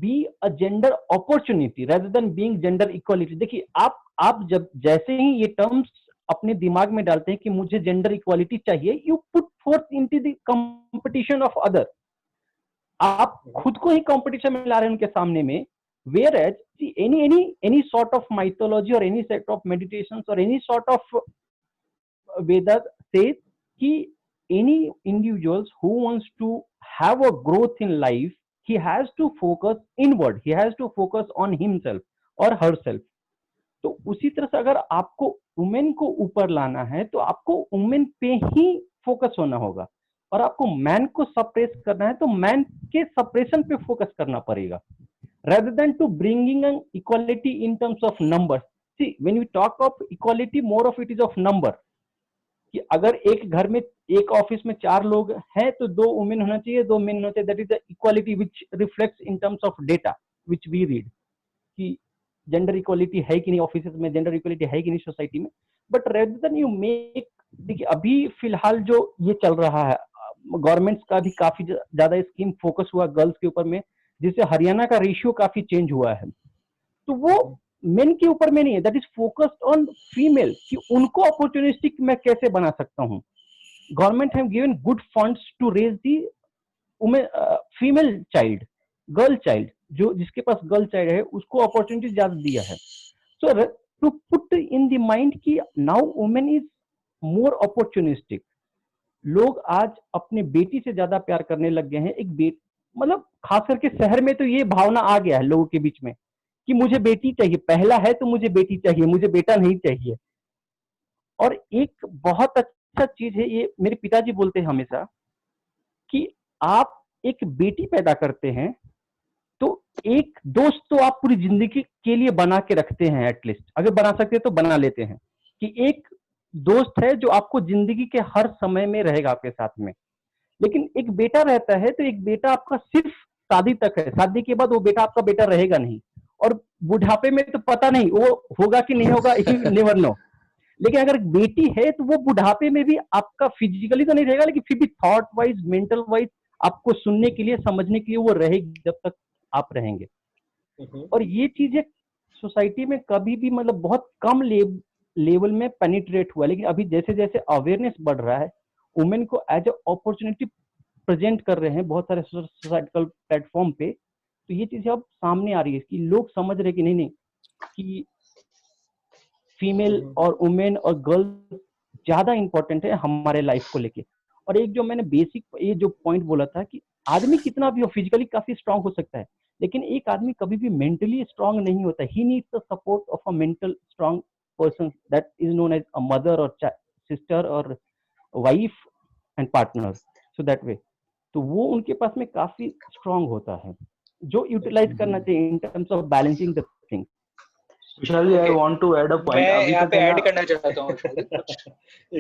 be a gender opportunity rather than being gender equality. देखिए, आप जब जैसे ही ये टर्म्स अपने दिमाग में डालते हैं कि मुझे जेंडर इक्वालिटी चाहिए, you put fourth into the competition of other, आप खुद को ही कंपटीशन में ला रहे हैं उनके सामने में। Whereas any sort of mythology or any sort of meditations or any sort of Vedas says कि any individuals who wants to have a growth in life, he has to focus inward, he has to focus on himself or herself. तो उसी तरह से अगर आपको women को ऊपर लाना है तो आपको वुमेन पे ही फोकस होना होगा, और आपको मैन को सप्रेस करना है तो मैन के सप्रेशन पे फोकस करना पड़ेगा, rather than to bringing an equality in terms of numbers. See, when we talk of equality, more of it is of number. कि अगर एक घर में, एक ऑफिस में 4 लोग हैं तो 2 वुमेन होना चाहिए, 2 मेन होना चाहिए। That is the equality which reflects in terms of data which we read कि जेंडर इक्वालिटी है कि नहीं ऑफिस में, जेंडर इक्वालिटी है कि नहीं सोसाइटी में। But rather than you make, देखिए अभी फिलहाल जो ये चल रहा है, गवर्नमेंट्स का भी काफी ज्यादा स्कीम फोकस हुआ गर्ल्स के ऊपर में, जिससे हरियाणा का रेशियो काफी चेंज हुआ है। तो वो मेन के ऊपर में नहीं है, that is focused on female कि उनको अपॉर्चुनिस्टिक मैं कैसे बना सकता हूँ। Government have given good funds to raise the female child, girl child, जो जिसके पास गर्ल चाइल्ड है उसको अपॉर्चुनिटी ज्यादा दिया है। सो to put in the mind कि now women is more opportunistic. लोग आज अपने बेटी से ज्यादा प्यार करने लग गए हैं। एक बेट मतलब खास करके शहर में तो ये भावना आ गया है लोगों के बीच में कि मुझे बेटी चाहिए, पहला है तो मुझे बेटी चाहिए, मुझे बेटा नहीं चाहिए। और एक बहुत अच्छा चीज है, ये मेरे पिताजी बोलते हैं हमेशा कि आप एक बेटी पैदा करते हैं तो एक दोस्त तो आप पूरी जिंदगी के लिए बना के रखते हैं, एटलीस्ट अगर बना सकते हैं तो बना लेते हैं कि एक दोस्त है जो आपको जिंदगी के हर समय में रहेगा आपके साथ में। लेकिन एक बेटा रहता है तो एक बेटा आपका सिर्फ शादी तक है, शादी के बाद वो बेटा आपका बेटा रहेगा नहीं, और बुढ़ापे में तो पता नहीं वो होगा कि नहीं होगा, यू नेवर नो। लेकिन अगर बेटी है तो वो बुढ़ापे में भी आपका फिजिकली तो नहीं रहेगा, लेकिन फिर भी थॉट वाइज, मेंटल वाइज आपको सुनने के लिए, समझने के लिए वो रहेगी जब तक आप रहेंगे। और ये चीजें सोसाइटी में कभी भी मतलब बहुत कम लेवल में पेनिट्रेट हुआ, लेकिन अभी जैसे जैसे अवेयरनेस बढ़ रहा है, वुमेन को एज ए अपॉर्चुनिटी प्रेजेंट कर रहे हैं बहुत सारे सोसाइटिकल प्लेटफॉर्म पे, तो ये चीजें अब सामने आ रही है कि लोग समझ रहे कि नहीं कि फीमेल और वुमेन और गर्ल ज्यादा इंपॉर्टेंट है हमारे लाइफ को लेके। और एक जो मैंने बेसिक ये जो पॉइंट बोला था कि आदमी कितना भी हो, फिजिकली काफी स्ट्रांग हो सकता है, लेकिन एक आदमी कभी भी मेंटली स्ट्रांग नहीं होता। He needs the support of a mental strong person that is known as a mother और सिस्टर और wife and partner, so that way तो वो उनके पास में काफी स्ट्रांग होता है, जो यूटिलाइज करना चाहिए in terms of balancing the things. Vishal ji, I want to add a point. मैं अभी यहाँ तक पे है ऐड ना, करना चाहता हूँ कुछ।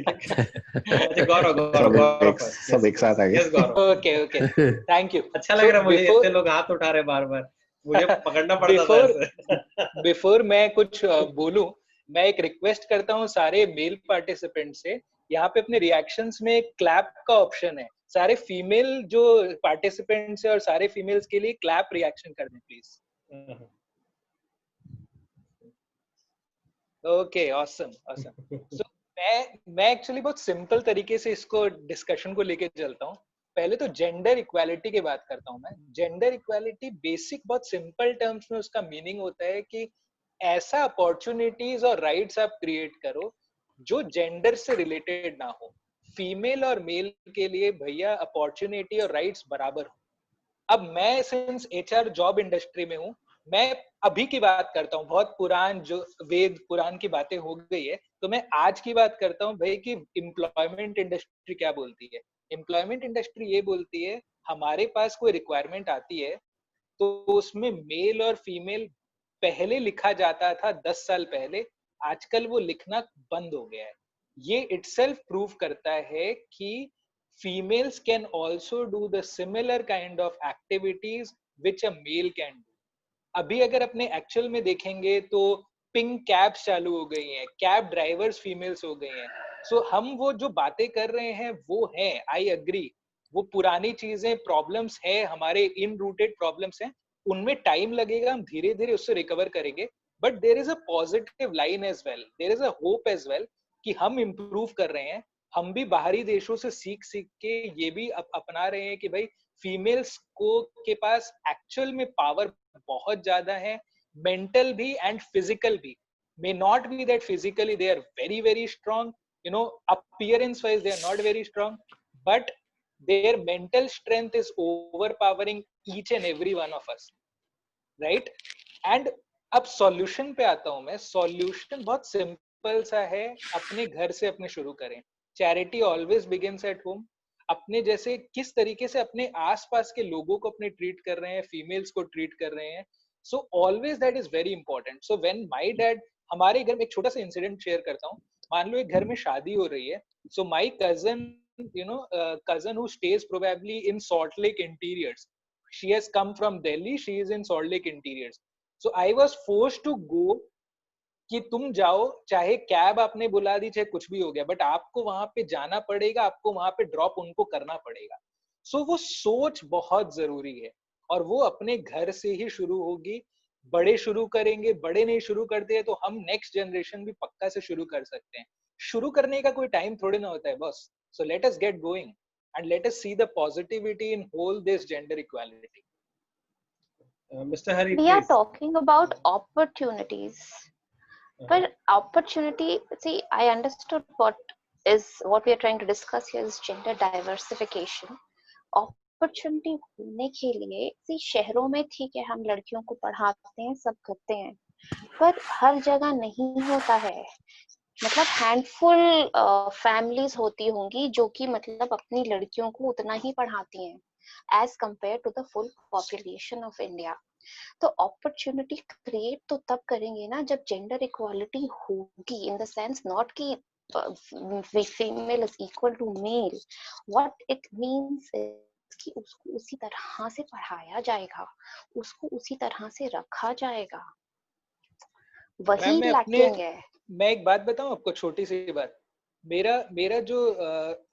अच्छा गौरव सब एक साथ आ गए। Yes Gaurav. Okay okay, thank you. अच्छा लग रहा है मुझे, इतने लोग हाथ उठा रहे बार बार, मुझे पकड़ना पड़ता था ऐसे। बिफोर मैं कुछ बोलूं, मैं एक रिक्वेस्ट करता हूँ सारे मेल पार्टिसिपेंट से, यहाँ पे अपने रिएक्शंस में क्लैप का ऑप्शन है, सारे फीमेल जो पार्टिसिपेंट्स है और सारे फीमेल्स के लिए क्लैप रिएक्शन कर दें please. Okay, awesome awesome. So मैं एक्चुअली बहुत सिंपल तरीके से इसको डिस्कशन को लेके चलता हूँ। पहले तो जेंडर इक्वालिटी की बात करता हूँ मैं। जेंडर इक्वालिटी बेसिक बहुत सिंपल टर्म्स में उसका मीनिंग होता है कि ऐसा अपॉर्चुनिटीज और राइट्स आप क्रिएट करो जो जेंडर से रिलेटेड ना हो। फीमेल और मेल के लिए भैया अपॉर्चुनिटी और राइट्स बराबर हो। अब मैं सिंस एचआर जॉब इंडस्ट्री में हूँ, मैं अभी की बात करता हूँ, बहुत पुरान जो वेद पुराण की बातें हो गई है, तो मैं आज की बात करता हूँ भाई कि एम्प्लॉयमेंट इंडस्ट्री क्या बोलती है। एम्प्लॉयमेंट इंडस्ट्री ये बोलती है हमारे पास कोई रिक्वायरमेंट आती है तो उसमें मेल और फीमेल पहले लिखा जाता था 10 साल पहले, आजकल वो लिखना बंद हो गया है। ये इटसेल्फ प्रूव करता है कि females can also do the similar kind of activities which a male can do. अभी अगर अपने एक्चुअल में देखेंगे तो पिंक कैब्स चालू हो गई हैं, कैब ड्राइवर्स फीमेल्स हो गई हैं। सो हम वो जो बातें कर रहे हैं वो हैं, आई एग्री, वो पुरानी चीजें, प्रॉब्लम्स है, हमारे इन रूटेड प्रॉब्लम्स हैं, उनमें टाइम लगेगा, हम धीरे धीरे उससे रिकवर करेंगे। But there is a positive line as well, there is a hope as well कि हम इम्प्रूव कर रहे हैं। हम भी बाहरी देशों से सीख के ये भी अपना रहे हैं कि भाई फीमेल्स को के पास एक्चुअल में पावर बहुत ज्यादा है, मेंटल भी एंड फिजिकल भी। May not be that physically they are very very strong, you know, appearance wise they are not very strong, but their mental strength is overpowering each and every one of us, right? And अब solution पे आता हूं मैं। Solution बहुत simple सा है, अपने घर से अपने शुरू करें। Charity always begins at home. अपने जैसे किस तरीके से अपने आसपास के लोगों को अपने ट्रीट कर रहे हैं, फीमेल्स को ट्रीट कर रहे हैं, so always that is very important. So when my dad, हमारे घर में एक छोटा सा इंसिडेंट शेयर करता हूँ। मान लो एक घर में शादी हो रही है, so my cousin, you know, cousin who stays probably in Salt Lake interiors, she has come from Delhi, she is in Salt Lake interiors, so I was forced to go कि तुम जाओ, चाहे कैब आपने बुला दी, चाहे कुछ भी हो गया, बट आपको वहां पे जाना पड़ेगा, आपको वहां पे ड्रॉप उनको करना पड़ेगा। सो वो सोच बहुत जरूरी है और वो अपने घर से ही शुरू होगी। बड़े शुरू करेंगे, बड़े नहीं शुरू करते हैं तो हम नेक्स्ट जनरेशन भी पक्का से शुरू कर सकते हैं। शुरू करने का कोई टाइम थोड़ी ना होता है boss. So let us get going and let us see the positivity in whole this gender equality. Mr. Hari, we please. are talking about opportunities. But opportunity, see, I understood what we are trying to discuss here is gender diversification. Opportunity होने के लिए सी शहरों में ठीक है, हम लड़कियों को पढ़ाते हैं, सब करते हैं, पर हर जगह नहीं होता है। मतलब हैंडफुल फैमिलीज होती होंगी जो कि मतलब अपनी लड़कियों को उतना ही पढ़ाती हैं as compare to the full population of India. तो अपॉर्चुनिटी क्रिएट तो तब करेंगे ना जब जेंडर इक्वालिटी होगी, इन द सेंस नॉट कि female is equal to male. What it means कि उसको उसी तरह से पढ़ाया जाएगा, उसको उसी तरह से रखा जाएगा, वही लैकिंग है। मैं एक बात बताऊं आपको, छोटी सी बात। मेरा जो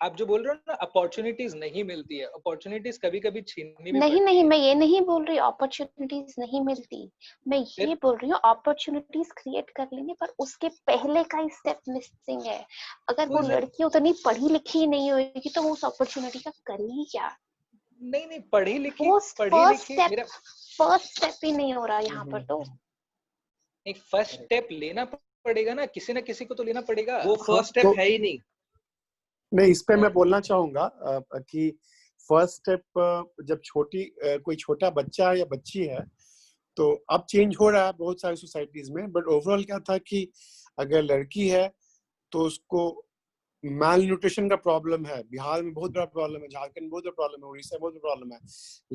आप जो बोल रहे हो ना अपॉर्चुनिटीज नहीं मिलती है, अपॉर्चुनिटीज कभी कभी छीननी भी नहीं, मैं ये नहीं बोल रही अपॉर्चुनिटीज नहीं मिलती, मैं ये बोल रही हूँ अपॉर्चुनिटीज क्रिएट कर लेंगे पर उसके पहले का ही स्टेप मिसिंग है। अगर वो लड़की उतनी पढ़ी लिखी नहीं होगी तो वो उस अपॉर्चुनिटी का करेगी क्या? नहीं पढ़ी लिखी फर्स्ट स्टेप ही नहीं हो रहा यहाँ पर। तो एक फर्स्ट स्टेप लेना पड़ेगा ना, किसी ना किसी को तो लेना पड़ेगा। वो फर्स्ट स्टेप है ही नहीं। मैं इस पे मैं बोलना चाहूंगा कि फर्स्ट स्टेप जब कोई छोटा बच्चा है या बच्ची है तो अब चेंज हो रहा है बहुत सारी सोसाइटीज में, बट ओवरऑल क्या था कि अगर लड़की है तो उसको मैल न्यूट्रिशन का प्रॉब्लम है। बिहार में बहुत बड़ा प्रॉब्लम है, झारखंड में बहुत बड़ा प्रॉब्लम है, उड़ीसा में बहुत बड़ा प्रॉब्लम है।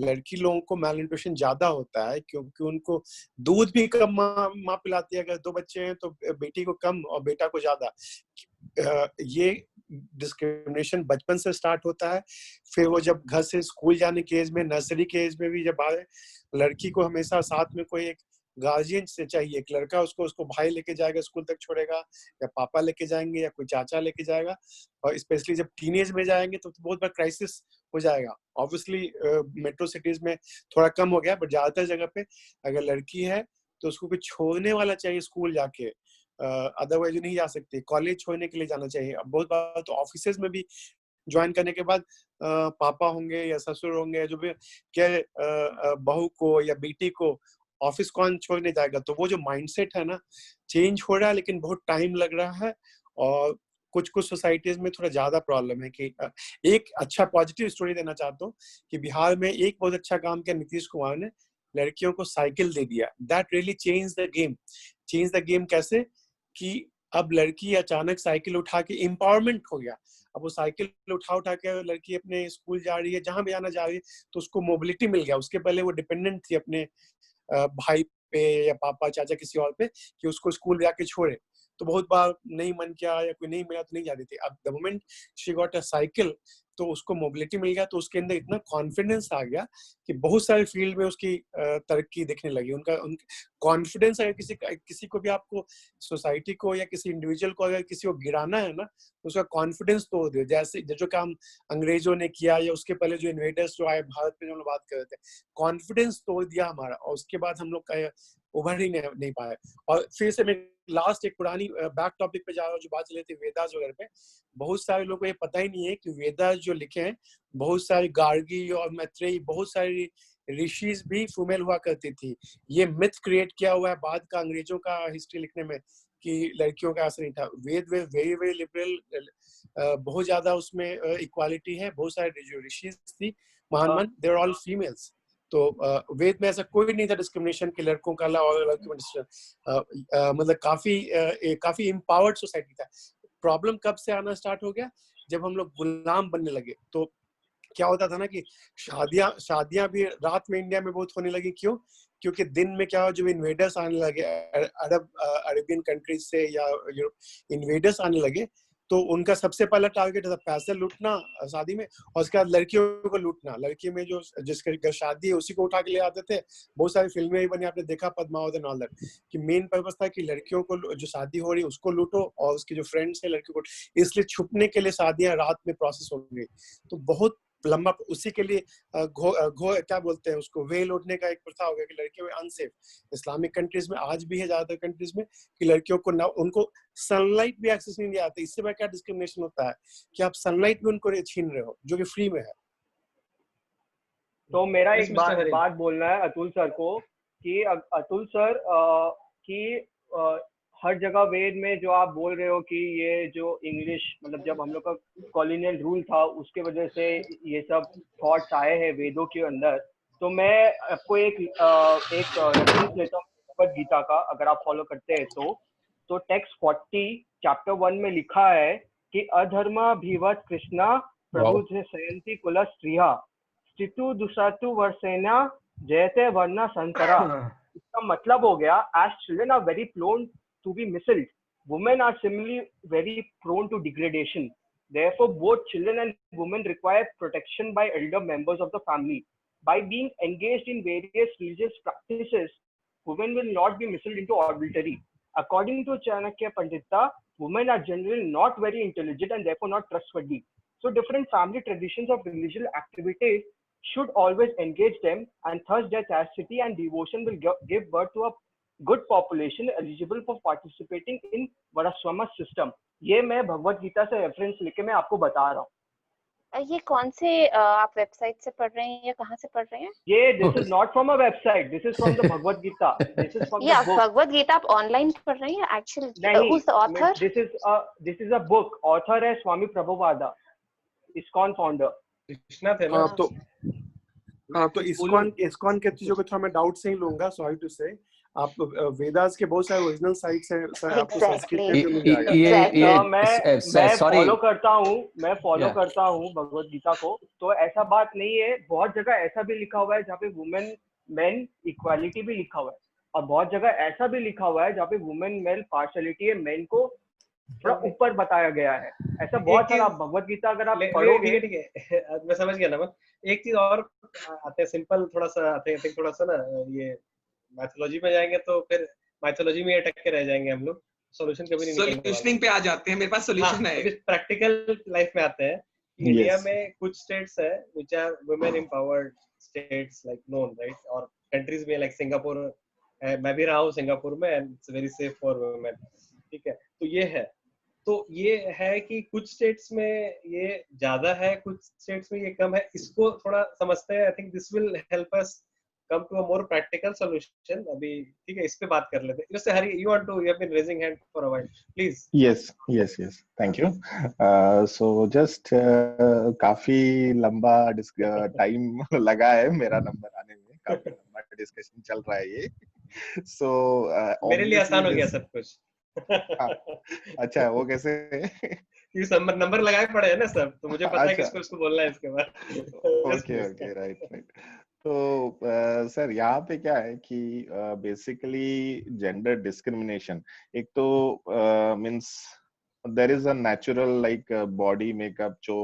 लड़की लोगों को मैल न्यूट्रिशन ज्यादा होता है क्योंकि उनको दूध भी कम माँ पिलाती है। अगर 2 बच्चे हैं तो बेटी को कम और बेटा को ज्यादा। ये डिस्क्रिमिनेशन बचपन से स्टार्ट होता है। फिर वो जब घर से स्कूल जाने के एज में, नर्सरी के एज में भी जब आए, लड़की को हमेशा साथ में कोई एक गार्जियन से चाहिए। एक लड़का उसको भाई लेके जाएगा, स्कूल तक छोड़ेगा, या पापा लेके जाएंगे या कोई चाचा लेके जाएगा। और स्पेशली जब टीनेज में जाएंगे तो बहुत बड़ा क्राइसिस हो जाएगा। ऑब्वियसली मेट्रो सिटीज में थोड़ा कम हो गया, बट ज्यादातर जगह पे अगर लड़की है तो उसको कोई छोड़ने वाला चाहिए स्कूल जाके, अदरवाइज नहीं जा सकती। कॉलेज छोड़ने के लिए जाना चाहिए। अब बहुत बार तो ऑफिसेज में भी ज्वाइन करने के बाद पापा होंगे या ससुर होंगे जो भी क्या बहू को या बेटी को ऑफिस कौन छोड़ने जाएगा। तो वो जो माइंडसेट है ना, चेंज हो रहा है, लेकिन बहुत टाइम लग रहा है। और कुछ सोसाइटीज में थोड़ा ज्यादा प्रॉब्लम है कि एक अच्छा पॉजिटिव स्टोरी देना चाहता हूँ कि बिहार में एक बहुत अच्छा काम किया नीतीश कुमार ने, लड़कियों को साइकिल दे दिया। That really change the game. Change the game कैसे कि अब लड़की अचानक साइकिल उठा के एम्पावरमेंट हो गया। अब वो साइकिल उठा के लड़की अपने स्कूल जा रही है, जहां भी जाना जा रही है, तो उसको मोबिलिटी मिल गया। उसके पहले वो डिपेंडेंट थी अपने भाई पे या पापा चाचा किसी और पे कि उसको स्कूल जाके छोड़े। तो बहुत बार नहीं मन किया या कोई नहीं मिला तो नहीं जाती थी। अब the moment she got a cycle तो उसको मोबिलिटी मिल गया, तो उसके अंदर इतना कॉन्फिडेंस आ गया कि बहुत सारे फील्ड में उसकी तरक्की दिखने लगी। उनका कॉन्फिडेंस अगर किसी को भी आपको सोसाइटी को या किसी इंडिविजुअल को अगर किसी को गिराना है ना, तो उसका कॉन्फिडेंस तोड़ दिया। जैसे जो काम अंग्रेजों ने किया या उसके पहले जो इन्वेडर्स जो आए भारत में, जो हम लोग बात कर रहे थे, कॉन्फिडेंस तोड़ दिया हमारा, और उसके बाद हम लोग उभर ही नहीं पाए। और फिर से मैं लास्ट एक पुरानी बैक टॉपिक पे जा रहा हूँ, जो बात चली थी वेदास वगैरह पे। बहुत सारे लोगों को ये पता ही नहीं है कि वेदास जो लिखे हैं, बहुत सारी गार्गी और मैत्रेयी, बहुत सारी ऋषिज भी फीमेल हुआ करती थी। ये मिथ क्रिएट किया हुआ है बाद का अंग्रेजों का हिस्ट्री लिखने में कि लड़कियों का ऐसा नहीं था। वेद वेरी वेरी लिबरल, बहुत ज्यादा उसमें इक्वालिटी है। बहुत सारे जो ऋषिज थी महान, दे आर ऑल फीमेल्स। तो वेद में ऐसा कोई नहीं था डिस्क्रिमिनेशन के लड़कों का और लड़कियों में। मतलब काफी एम्पावर्ड सोसाइटी था। प्रॉब्लम कब से आना स्टार्ट हो गया? जब हम लोग गुलाम बनने लगे। तो क्या होता था ना कि शादियां भी रात में इंडिया में बहुत होने लगी। क्यों? क्योंकि दिन में क्या, जब इन्वेडर्स आने लगे अरेबियन कंट्रीज से या इन्वेडर्स आने लगे, तो उनका सबसे पहला टारगेट था पैसे लूटना शादी में, और उसके बाद लड़कियों को लूटना। लड़की में जो जिसके शादी है उसी को उठा के ले आते थे। बहुत सारी फिल्में भी बनी, आपने देखा पद्मावत एंड ऑल दैट, कि मेन पर्पस था कि लड़कियों को जो शादी हो रही है उसको लूटो, और उसके जो फ्रेंड्स है लड़कियों को। इसलिए छुपने के लिए शादियां रात में प्रोसेस हो गई। तो बहुत लंबा उसी के लिए क्या बोलते हैं उसको, वे लौटने का एक प्रथा हो गया कि लड़कियों में अनसेफ। इस्लामिक कंट्रीज में आज भी है, ज्यादातर कंट्रीज में, कि लड़कियों को उनको सनलाइट भी एक्सेस नहीं दिया। इससे बड़ा क्या डिस्क्रिमिनेशन होता है कि आप सनलाइट भी उनको छीन रहे हो जो कि फ्री में है। तो मेरा एक बात बोलना है अतुल सर को कि अतुल सर कि हर जगह वेद में जो आप बोल रहे हो कि ये जो इंग्लिश मतलब जब हम लोग का कॉलोनियल रूल था उसके वजह से ये सब थॉट्स आए हैं वेदों के अंदर, तो मैं आपको एक रेफरेंस लेता हूँ भगवद गीता का, अगर आप फॉलो करते हैं तो टेक्स्ट 40 चैप्टर 1 में लिखा है कि अधर्म भीवत कृष्णा प्रभु से सयंती कुल स्त्रिया स्थितु दुषातु वर्षेना जयते वर्णा संतरा। इसका मतलब हो गया, as children are very prone to be misled, women are similarly very prone to degradation. Therefore, both children and women require protection by elder members of the family. By being engaged in various religious practices, women will not be misled into adultery. According to Chanakya Pandita, women are generally not very intelligent and therefore not trustworthy. So, different family traditions of religious activities should always engage them, and thus their chastity and devotion will give birth to a good population eligible for participating in Varaswama system. ये मैं भगवत गीता से reference लेके मैं आपको बता रहा हूँ। ये कौन से आप वेबसाइट से पढ़ रहे हैं या कहाँ से पढ़ रहे हैं? ये this is not from a website, this is from the Bhagavad Gita, this is from the book. Bhagavad Gita आप ऑनलाइन पढ़ रहे हैं एक्चुअली? नहीं, who is the author? This is a book, author है स्वामी प्रभुपादा, इस्कॉन फाउंडर। कृष्णा थे ना? तो इस्कॉन के चीजों को थोड़ा मैं डाउट से ही लूंगा, सॉरी टू से। आप वेदास के बहुत सारे ओरिजिनल साइट्स हैं सर, आपको संस्कृत में भी मिल जाएगा। मैं फॉलो करता हूँ भगवत गीता को, तो ऐसा बात नहीं है। बहुत जगह ऐसा भी लिखा हुआ है जहाँ पे वुमेन मेन इक्वालिटी भी लिखा हुआ है, और बहुत जगह ऐसा भी लिखा हुआ है जहाँ पे वुमेन मेल पार्शलिटी है, मेन को थोड़ा ऊपर बताया गया है। ऐसा बहुत सारा भगवत गीता अगर आप पढ़ोगे। ठीक है, मैं समझ गया ना। एक चीज और आते हैं, सिंपल थोड़ा सा आते हैं, थोड़ा सा ना ये मैथोलॉजी में जाएंगे तो फिर मैथोलॉजी में अटक के रह जाएंगे हम लोग, सॉल्यूशन कभी नहीं निकलने वाला। सॉल्यूशनिंग पे आ जाते हैं, मेरे पास सॉल्यूशन है। प्रैक्टिकल लाइफ में आते हैं। इंडिया में कुछ स्टेट्स है which are women empowered states, like known right, और कंट्रीज में लाइक सिंगापुर, मैं भी रहा हूँ सिंगापुर में, and it's very safe for women. ठीक है, तो ये है। तो ये है कि कुछ स्टेट्स में ये ज्यादा है, कुछ स्टेट्स में ये कम है। इसको थोड़ा समझते हैं। I think this will help us come to a more practical solution. अभी ठीक है, इस पे बात कर लेते हैं। जैसे Hari, you want to, you have been raising hand for a while, please. Yes, thank you. So just काफी लंबा टाइम लगा है मेरा नंबर आने में, काफी लंबा डिस्कशन चल रहा है ये। सो मेरे लिए आसान हो गया सब कुछ। अच्छा, वो कैसे? नंबर लगाए पड़े हैं ना सब, तो मुझे पता है किसको इसको बोलना है इसके बाद। Okay, right. तो सर यहाँ पे क्या है कि बेसिकली जेंडर डिस्क्रिमिनेशन, एक तो means there is a natural like body makeup जो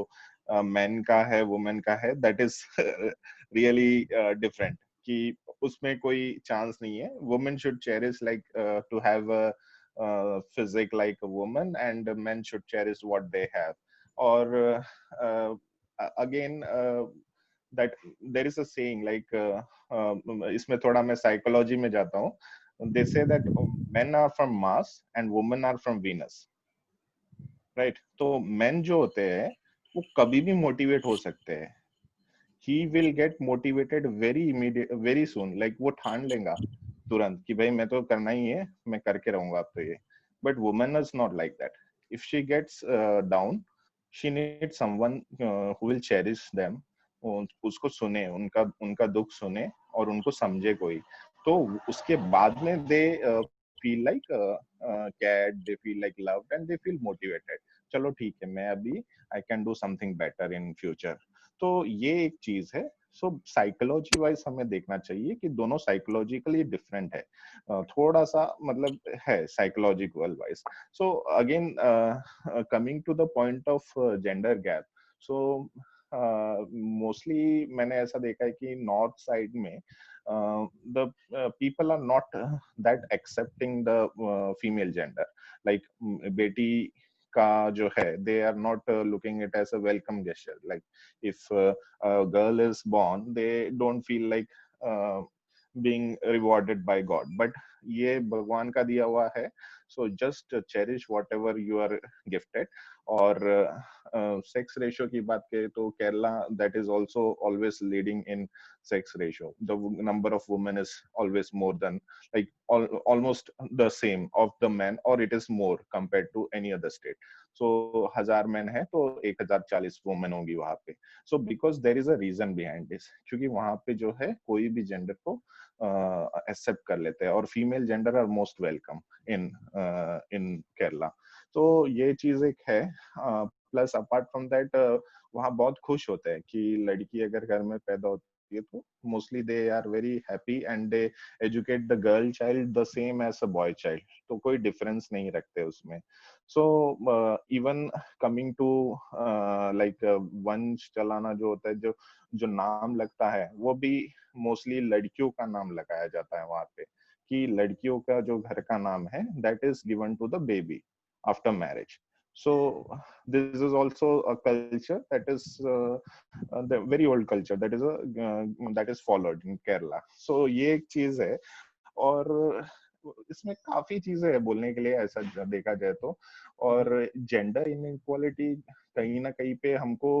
मेन का है, वुमेन का है, दैट इज रियली डिफरेंट, कि उसमें कोई चांस नहीं है। Women should cherish like to have a physique like a woman, and men should cherish what they have. Or again, that there is a saying like इसमें थोड़ा मैं psychology में जाता हूँ. They say that men are from Mars and women are from Venus, right? तो men जो होते हैं वो कभी भी motivate हो सकते हैं. He will get motivated very soon. Like वो ठान लेगा तुरंत कि भाई मैं तो करना ही है, मैं करके रहूंगा अब तो ये. But woman is not like that. If she gets down, she needs someone who will cherish them. उसको सुने, उनका दुख सुने और उनको समझे कोई. तो उसके बाद में they feel like cared, they feel like loved, and they feel motivated. चलो ठीक है, मैं अभी I can do something better in future. तो ये एक चीज है. सो साइकोलॉजी वाइज हमें देखना चाहिए कि दोनों साइकोलॉजिकली डिफरेंट है, थोड़ा सा मतलब है psychological wise. So again coming to the point of gender gap, so mostly मैंने ऐसा देखा है कि नॉर्थ साइड में the people are not that accepting the female gender, like बेटी का जो है, they are not looking it as a welcome gesture. Like if a girl is born, they don't feel like being rewarded by God, but ये भगवान का दिया हुआ है. So just cherish whatever you are gifted. और sex ratio की बात करें तो Kerala that is also always leading in sex ratio. The number of women is always more than like almost the same of the men, or it is more compared to any other state. So 1000 men है तो 1040 women होंगी वहाँ पे. So because there is a reason behind this, क्योंकि वहाँ पे जो है कोई भी जेंडर को एक्सेप्ट कर लेते हैं और female gender are most welcome in Kerala. तो ये चीज एक है. प्लस अपार्ट फ्रॉम दैट वहाँ बहुत खुश होते हैं कि लड़की अगर घर में पैदा होती है तो mostly they are very happy and they educate the girl child the same as a boy child. तो कोई डिफरेंस नहीं रखते उसमें. So even coming to like वंश चलाना जो होता है, जो नाम लगता है वो भी मोस्टली लड़कियों का नाम लगाया जाता है वहाँ पे, कि लड़कियों का जो घर का नाम है that is given to the baby after marriage. So this is also a culture that is the very old culture that is followed in Kerala. So ये एक चीज है. और इसमें काफी चीजें है बोलने के लिए ऐसा देखा जाए तो. और जेंडर इनइक्वालिटी कहीं ना कहीं पे हमको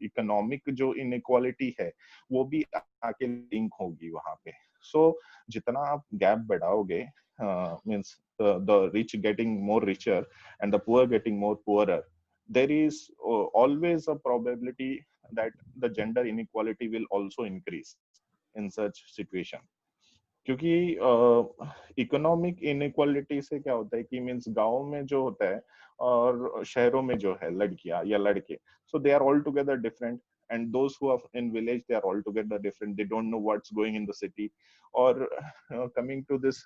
इकोनॉमिक जो इनइक्वालिटी है वो भी आके लिंक होगी वहां पे. सो जितना आप गैप बढ़ाओगे, means the rich getting more richer and the poor getting more poorer, there is always a probability that the gender inequality will also increase in such situation. क्योंकि इकोनॉमिक इनइक्वालिटी से क्या होता है कि means गांव में जो होता है और शहरों में जो है लड़कियां या लड़के, so they are all together different. And those who are in village, they are altogether different. They don't know what's going in the city. और coming to this,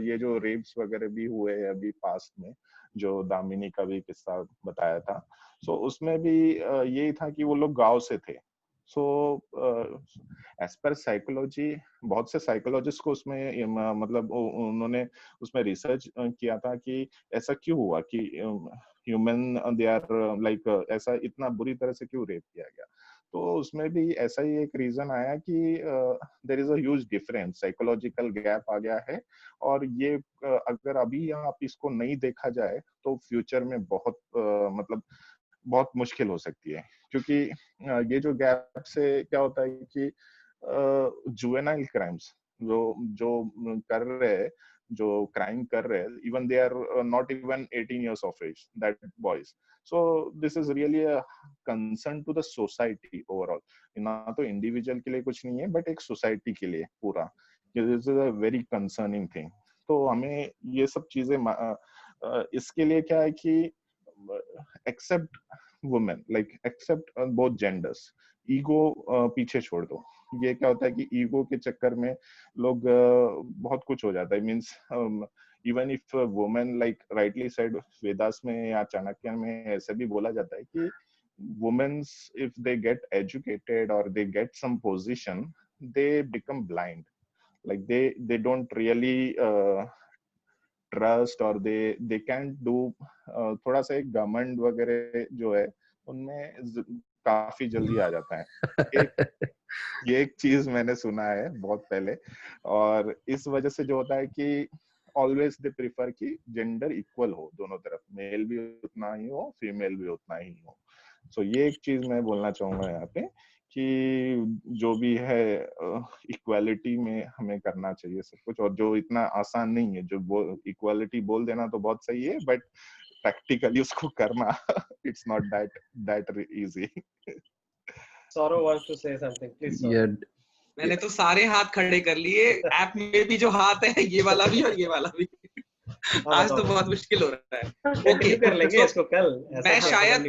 ये जो rapes वगैरह भी हुए हैं अभी पास्ट में, जो दामिनी का भी किस्सा बताया था, so उसमें भी यही था कि वो लोग गांव से थे. So as per psychology, बहुत से साइकोलॉजिस्ट को उसमें मतलब उन्होंने उसमें रिसर्च किया था कि ऐसा क्यों हुआ कि ह्यूमन दे आर लाइक ऐसा इतना बुरी तरह से क्यों रेप किया गया. तो उसमें भी ऐसा ही एक रीजन आया कि there is a huge difference, psychological gap आ गया है. और ये अगर अभी आप इसको नहीं देखा जाए तो फ्यूचर में बहुत मतलब बहुत मुश्किल हो सकती है. क्योंकि ये जो गैप से क्या होता है कि जुवेनाइल क्राइम्स जो कर रहे हैं, जो क्राइम कर रहे हैं, even they are not even 18 years of age, that boys. So this is really a concern to the society overall. ना तो इंडिविजुअल के लिए कुछ नहीं है बट एक सोसाइटी के लिए पूरा. This is a very concerning thing. तो हमें ये सब चीजें इसके लिए क्या है कि except women, like except both genders. Ego पीछे छोड़ दो. ये क्या होता है कि ईगो के चक्कर में लोग बहुत कुछ हो जाता है. Means even if women, like rightly said, Vedas में या चाणक्य में ऐसे भी बोला जाता है कि womens if they get educated और they get some position, they become blind. Like they don't really trust और दे कैन डू. थोड़ा सा एक घमंड वगैरह जो है उनमें काफी जल्दी आ जाता है. ये एक चीज मैंने सुना है बहुत पहले. और इस वजह से जो होता है कि ऑलवेज दे प्रिफर कि जेंडर इक्वल हो दोनों तरफ, मेल भी उतना ही हो, फीमेल भी उतना ही हो. सो ये एक चीज मैं बोलना चाहूंगा यहाँ पे कि जो भी है इक्वालिटी में हमें करना चाहिए सब कुछ. और जो इतना आसान नहीं है, जो इक्वालिटी बोल देना तो बहुत सही है बट प्रैक्टिकली उसको करना it's not that easy. Saurav wants to say something, please. मैंने तो सारे हाथ खड़े कर लिए. ऐप में भी जो हाथ है, ये वाला भी और ये वाला भी. आज तो बहुत मुश्किल हो रहा है. ओके, कर लेंगे इसको कल. मैं शायद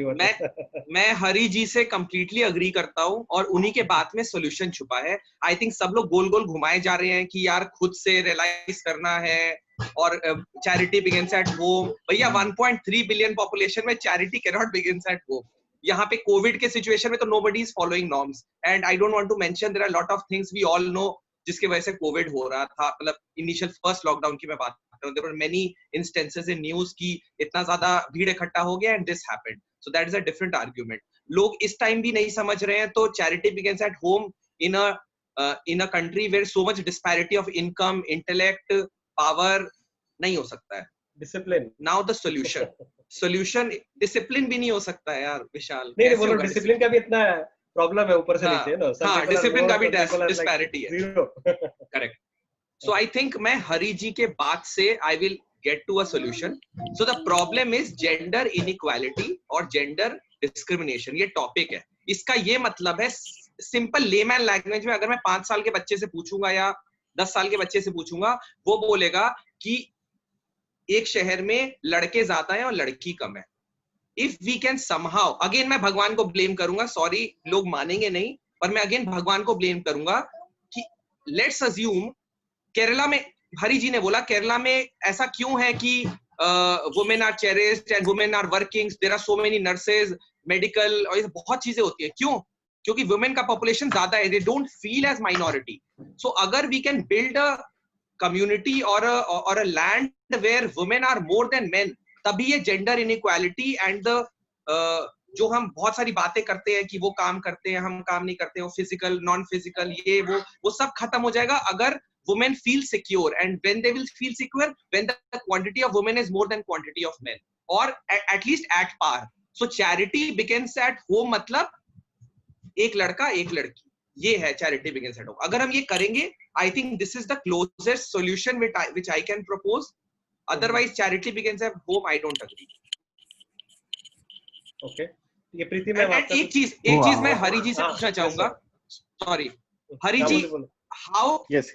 मैं हरी जी से कंप्लीटली अग्री करता हूँ और उन्हीं के बात में सोल्यूशन छुपा है. आई थिंक सब लोग गोल गोल घुमाए जा रहे हैं कि यार खुद से रियलाइज करना है और चैरिटी बिगिंस एट होम. भैया 1.3 बिलियन पॉपुलेशन में charity can not begins at home. यहाँ पे कोविड के सिचुएशन में तो nobody is following norms and I don't want to mention there are lot of things we all know जिसकी वजह से कोविड हो रहा था. मतलब इनिशियल फर्स्ट लॉकडाउन की मैं बात कर रहा हूँ. There were many instances in news की इतना ज्यादा भीड़ इकट्ठा हो गया and this happened. So that is a different argument. लोग इस टाइम भी नहीं समझ रहे हैं. तो charity begins at home in a country where so much disparity of income, intellect, power नहीं हो सकता है. Discipline. Now the solution, solution discipline भी नहीं हो सकता है यार विशाल, नहीं कैसे बोलो, होगा डिसिप्लिन का भी इतना प्रॉब्लम है ऊपर से हाँ, नीचे ना, some हाँ, people are डिसिप्लिन more, का भी some people are like disparity है, zero. Correct. So I think मैं हरि जी के बात से I will get to a solution. So the problem is gender inequality और जेंडर डिस्क्रिमिनेशन, ये टॉपिक है। इसका ये मतलब है सिंपल लेमैन लैंग्वेज में, अगर मैं 5 साल के बच्चे से पूछूंगा या 10 साल के बच्चे से पूछूंगा, वो बोलेगा कि एक शहर में लड़के ज्यादा हैं और लड़की कम है। If we can somehow, again मैं भगवान को ब्लेम करूंगा, सॉरी लोग मानेंगे नहीं, पर मैं अगेन भगवान को ब्लेम करूंगा कि लेट्स अज्यूम केरला में, हरि जी ने बोला केरला में ऐसा क्यों है कि women are cherished and women are working, there are so many nurses, medical, और ये बहुत चीजें होती है। क्यों? क्योंकि वुमेन का पॉपुलेशन ज्यादा है, they don't feel as minority. So अगर we can build a community और a land where women are more than men, तभी ये जेंडर इनइक्वालिटी एंड द जो हम बहुत सारी बातें करते हैं कि वो काम करते हैं हम काम नहीं करते, वो फिजिकल नॉन फिजिकल ये वो सब खत्म हो जाएगा अगर women feel secure, and when they will feel secure, when the quantity of women is more than quantity of men, or at least at par. So charity begins at home, मतलब एक लड़का एक लड़की, ये है charity begins at home. अगर हम ये करेंगे, I think this is the closest solution which I can propose. Otherwise charity begins at home, I don't agree. Okay, ये प्रीति मैम आपका एक चीज मैं हरि जी से पूछना चाहूंगा, sorry Hari ji, how yes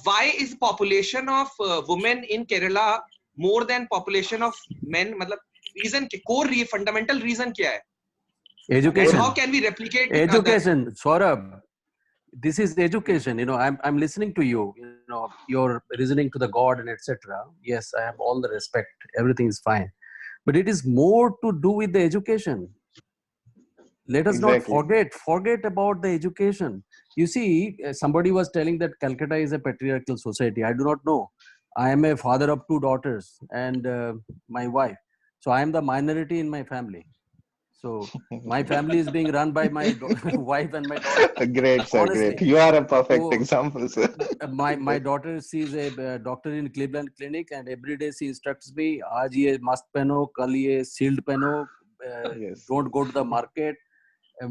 why is population of women in Kerala more than population of men, मतलब reason, core fundamental reason क्या है? Education. And how can we replicate education? Saurabh, this is education. You know, I'm listening to you. You know, you're reasoning to the God and etc. Yes, I have all the respect. Everything is fine, but it is more to do with the education. Let us not forget about the education. You see, somebody was telling that Calcutta is a patriarchal society. I do not know. I am a father of 2 daughters and my wife. So I am the minority in my family. So my family is being run by my wife and my daughter. Great, sir. Honestly. Great. You are a perfect example, sir. My daughter sees a doctor in Cleveland Clinic, and every day she instructs me, "Aaj ye mask pehno, kal ye sealed pehno, yes. Don't go to the market."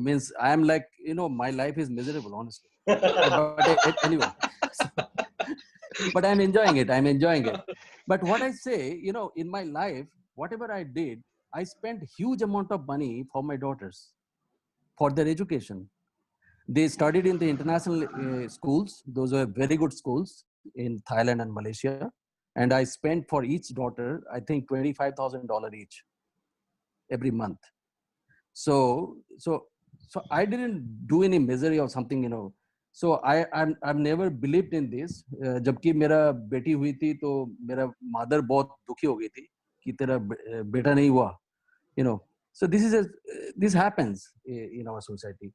Means I am like, you know, my life is miserable, honestly. but anyway, but I'm enjoying it. But what I say, you know, in my life, whatever I did, I spent huge amount of money for my daughters, for their education. They studied in the international schools. Those were very good schools in Thailand and Malaysia. And I spent for each daughter, I think $25,000 each every month. So I didn't do any misery or something, you know. So I've never believed in this. जबकि मेरा बेटी हुई थी तो मेरा mother बहुत दुखी हो गई थी कि तेरा बेटा नहीं हुआ, you know. So this happens in our society.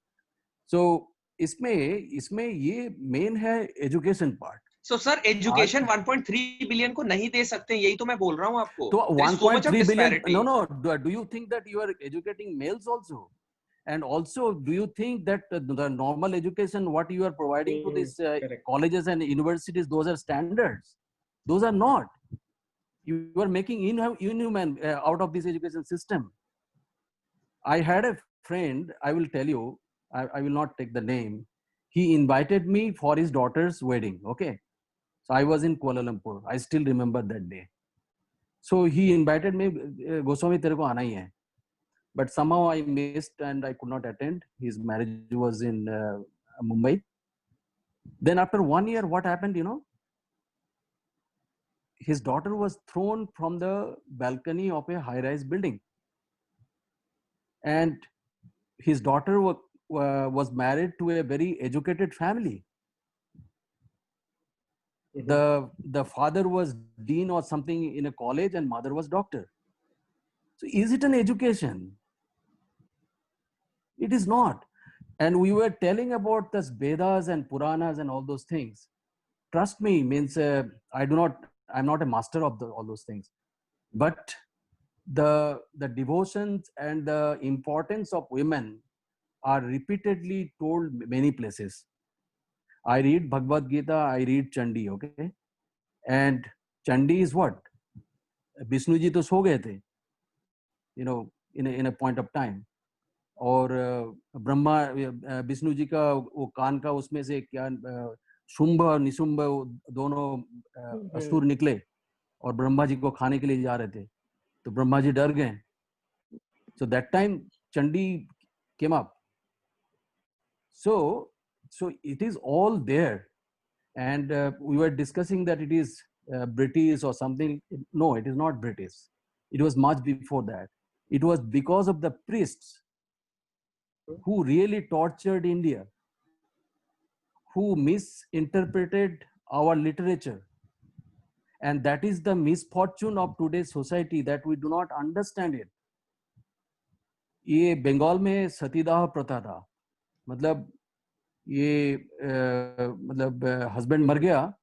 So इसमें ये main है education part. So sir, education 1.3 billion को नहीं दे सकते, यही तो मैं बोल रहा हूँ आपको. तो 1.3 billion. No. Do you think that you are educating males also? And also, do you think that the normal education, what you are providing to these colleges and universities, those are standards? Those are not. You are making inhuman out of this education system. I had a friend, I will tell you, I will not take the name. He invited me for his daughter's wedding. Okay. So I was in Kuala Lumpur. I still remember that day. So he invited me, Goswami, tere ko aana hi hai. But somehow I missed and I could not attend. His marriage was in Mumbai. Then after 1 year, what happened, you know? His daughter was thrown from the balcony of a high-rise building. And his daughter was married to a very educated family. The father was dean or something in a college and mother was doctor. So is it an education? It is not. And we were telling about this Vedas and Puranas and all those things. Trust me, means I'm not a master of all those things. But the devotions and the importance of women are repeatedly told many places. I read Bhagavad Gita, I read Chandi, okay? And Chandi is what? Vishnu ji तो सो गए थे, you know, in a point of time. और ब्रह्मा विष्णु जी का वो कान का उसमें से क्या शुंभ और निशुंभ दोनों असुर निकले और ब्रह्मा जी को खाने के लिए जा रहे थे, तो ब्रह्मा जी डर गए. So that time Chandi came up. So it is all there, and we were discussing that it is British or something. No, it is not British. It was much before that. It was because of the priests who really tortured India, who misinterpreted our literature. And that is the misfortune of today's society, that we do not understand it. ये बंगाल में सतीदाह प्रथा था, मतलब ये मतलब husband मर गया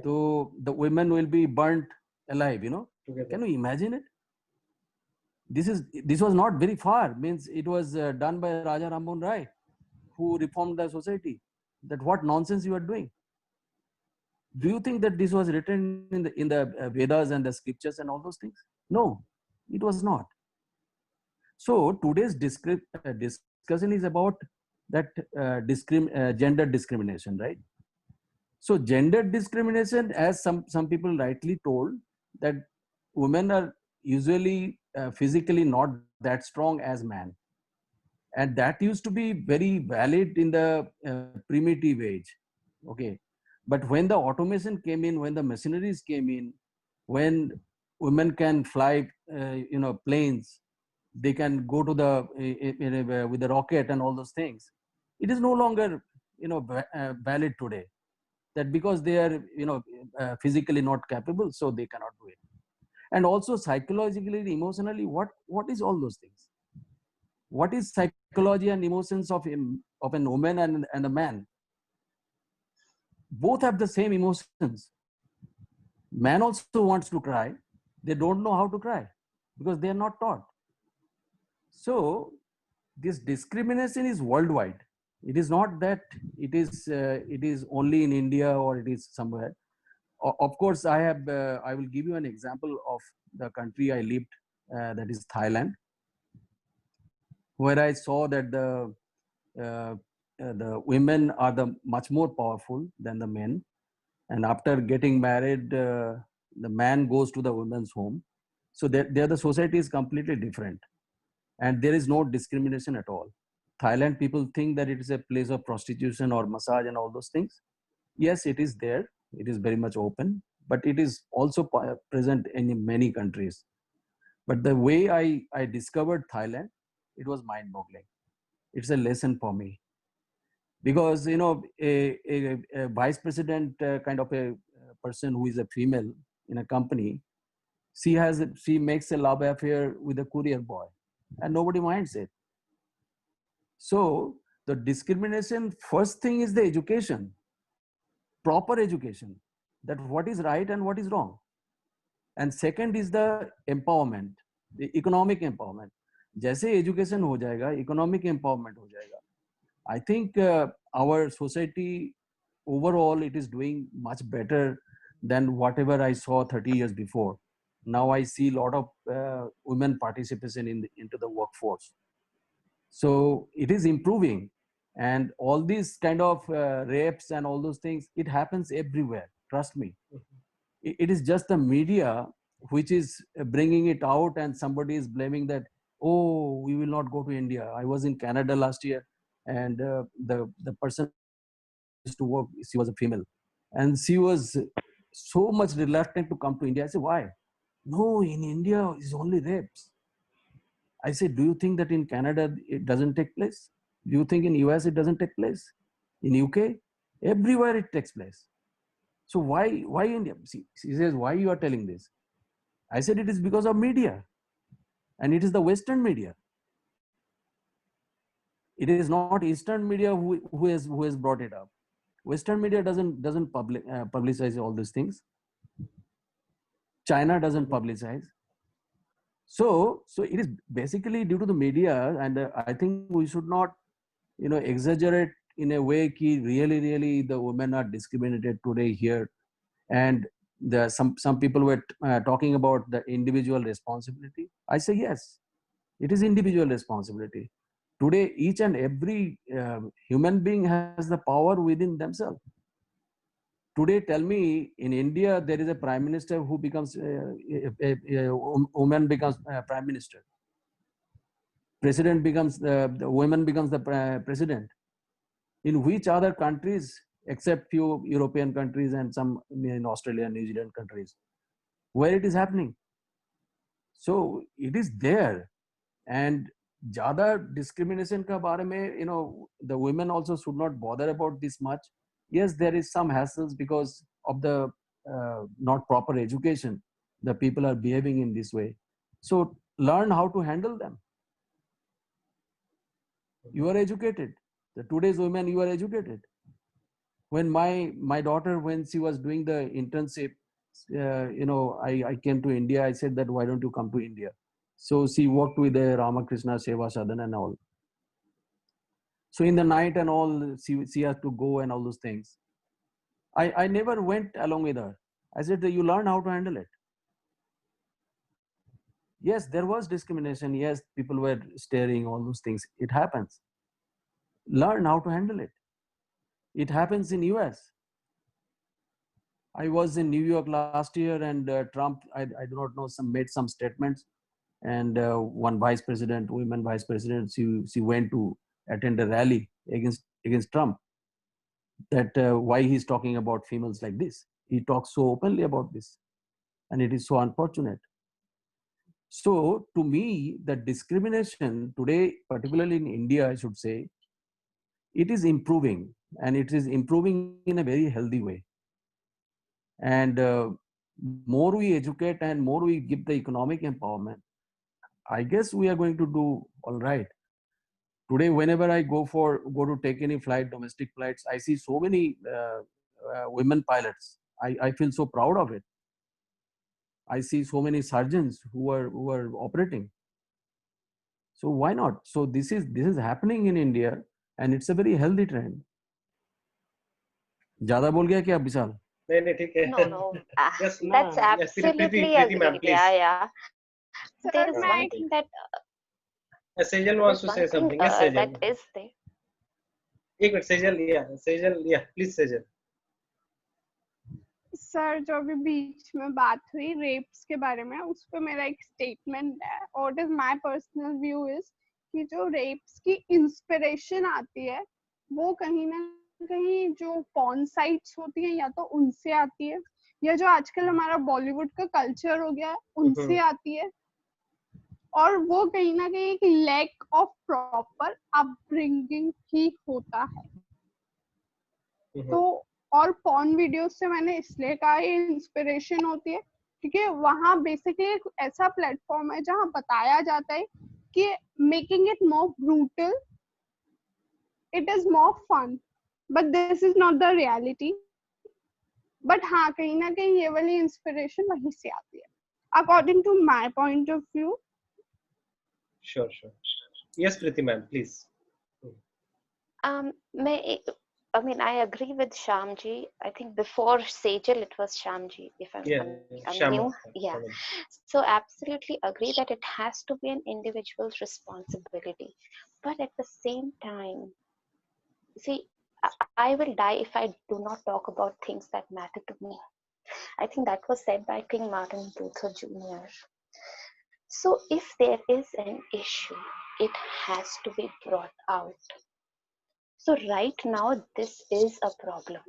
तो the women will be burnt alive, you know. Can you imagine it? This was not very far, means it was done by Raja Ram Mohan Rai, who reformed the society. That what nonsense you are doing. Do you think that this was written in the Vedas and the scriptures and all those things? No, it was not. So today's discussion is about that gender discrimination, right? So gender discrimination, as some people rightly told, that women are usually physically not that strong as men, and that used to be very valid in the primitive age. Okay, but when the automation came in, when the machineries came in, when women can fly planes, they can go to the with the rocket and all those things, it is no longer valid today, that because they are physically not capable, so they cannot do it. And also psychologically and emotionally, what is all those things? What is psychology and emotions of an woman and a man? Both have the same emotions. Man also wants to cry. They don't know how to cry because they are not taught. So this discrimination is worldwide. It is not that it is only in India or it is somewhere. Of course, I will give you an example of the country I lived, that is Thailand, where I saw that the women are much more powerful than the men, and after getting married, the man goes to the woman's home. So there the society is completely different, and there is no discrimination at all. Thailand people think that it is a place of prostitution or massage and all those things. Yes, it is there. It is very much open, but it is also present in many countries. But the way I discovered Thailand, it was mind-boggling. It's a lesson for me, because a vice president kind of a person who is a female in a company, she makes a love affair with a courier boy, and nobody minds it. So the discrimination, first thing is the education, proper education, that what is right and what is wrong. And second is the empowerment, the economic empowerment. जैसे education हो जाएगा, economic empowerment हो जाएगा. I think our society overall, it is doing much better than whatever I saw 30 years before. Now I see a lot of women participation into the workforce. So it is improving, and all these kind of rapes and all those things, it happens everywhere. Trust me. It is just the media which is bringing it out, and somebody is blaming that, oh, we will not go to India. I was in Canada last year, and the person used to work, she was a female, and she was so much reluctant to come to India. I said, why? No, in India it's only rapes. I said, do you think that in Canada it doesn't take place? Do you think in US it doesn't take place? In UK? Everywhere it takes place. So why India? She says, why you are telling this? I said, it is because of media. And it is the Western media. It is not Eastern media who has brought it up. Western media doesn't publicize all these things. China doesn't publicize. So it is basically due to the media, and I think we should not, exaggerate in a way that really the women are discriminated today here. And some people were talking about the individual responsibility. I say yes, it is individual responsibility. Today each and every human being has the power within themselves. Today tell me, in India there is a prime minister who becomes a woman becomes prime minister, president becomes the woman becomes the president. In which other countries, except few European countries and some in Australia and New Zealand countries, where it is happening? So it is there. And jada discrimination ka bare mein, the women also should not bother about this much. Yes, there is some hassles because of the not proper education. The people are behaving in this way. So learn how to handle them. You are educated. The today's women, you are educated. When my daughter, when she was doing the internship, I came to India. I said that, why don't you come to India? So she worked with the Ramakrishna Seva Sadan and all. So in the night and all, she has to go and all those things. I never went along with her. I said that you learn how to handle it. Yes, there was discrimination. Yes, people were staring, all those things. It happens. Learn how to handle it. It happens in US. I was in New York last year, and Trump, I do not know, made some statements. And one vice president, women vice president, she went to attend a rally against Trump. That why he's talking about females like this. He talks so openly about this, and it is so unfortunate. So to me, the discrimination today, particularly in India, I should say, it is improving, and it is improving in a very healthy way. And more we educate and more we give the economic empowerment, I guess we are going to do all right. Today, whenever I go to take any flight, domestic flights, I see so many women pilots. I feel so proud of it. I see so many surgeons who are operating. So why not? So this is happening in India, and it's a very healthy trend. ज़्यादा बोल गया क्या विशाल? नहीं ठीक है. No. Yes, That's absolutely agreed. Yeah. There is one thing that Sejal wants to say something. Yes, Sejal. that is there. एक minute Sejal, please Sejal. Sir जो अभी बीच में बात हुई रेप्स के बारे में, उस पर मेरा एक स्टेटमेंट है. और it is my personal view is कि जो रेप्स की इंस्पिरेशन आती है वो कहीं ना कहीं जो पॉर्न साइट्स होती हैं या तो उनसे आती है, या जो आजकल हमारा बॉलीवुड का कल्चर हो गया है उनसे आती है. और वो कहीं ना कहीं एक लैक ऑफ प्रॉपर अपब्रिंगिंग ही होता है. तो और पॉर्न वीडियोस से मैंने इसलिए कहा ये इंस्पिरेशन होती है क्योंकि वहाँ बेसिकली एक ऐसा प्लेटफॉर्म है जहाँ बताया जाता है कि making it more brutal, it is more fun, but this is not the reality. But हाँ, कहीं ना कहीं ये वाली इंस्पिरेशन वहीं से आती है, according to my point of view. Sure. Yes, Preeti ma'am, please. I agree with Shyamji. I think before Sejal it was Shyamji, if I'm new. Yeah. So absolutely agree that it has to be an individual's responsibility. But at the same time, see, I will die if I do not talk about things that matter to me. I think that was said by King Martin Luther Jr. So if there is an issue, it has to be brought out. So right now, this is a problem.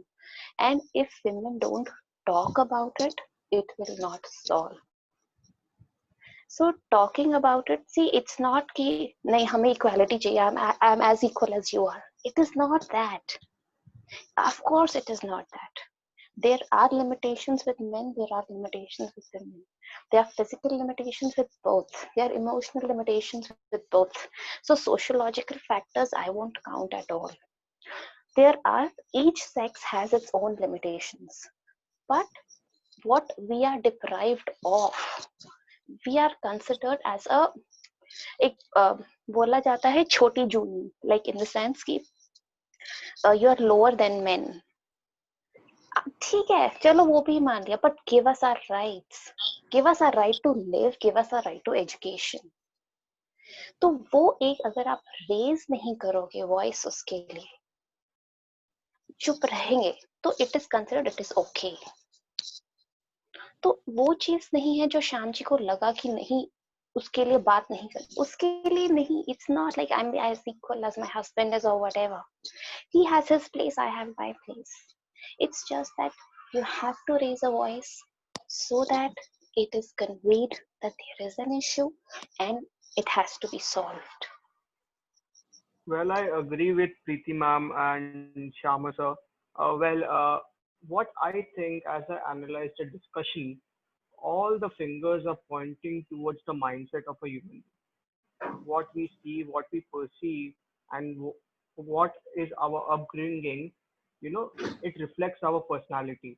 And if women don't talk about it, it will not solve. So talking about it, see, it's not ki, nahi, hame equality chahiye, I'm as equal as you are. It is not that. Of course, it is not that. There are limitations with men, there are limitations with women. There are physical limitations with both. There are emotional limitations with both. So sociological factors I won't count at all. Each sex has its own limitations. But what we are deprived of, we are considered as बोला जाता है छोटी जूनी, like in the sense कि you are lower than men. ठीक है, चलो वो भी मान लिया, but give us our rights, give us our right to live, give us our right to education. तो वो एक अगर आप रेज नहीं करोगे वॉइस उसके लिए, चुप रहेंगे, तो it is considered it is okay. तो वो चीज नहीं है जो श्याम जी को लगा कि नहीं उसके लिए बात नहीं कर, उसके लिए नहीं, it's not like I am as equal as my husband is or whatever, he has his place, I have my place. It's just that you have to raise a voice so that it is conveyed that there is an issue and it has to be solved. Well, I agree with Preeti ma'am and Shyama sir. What I think as I analyze the discussion, all the fingers are pointing towards the mindset of a human. What we see, what we perceive, and what is our upbringing, it reflects our personality.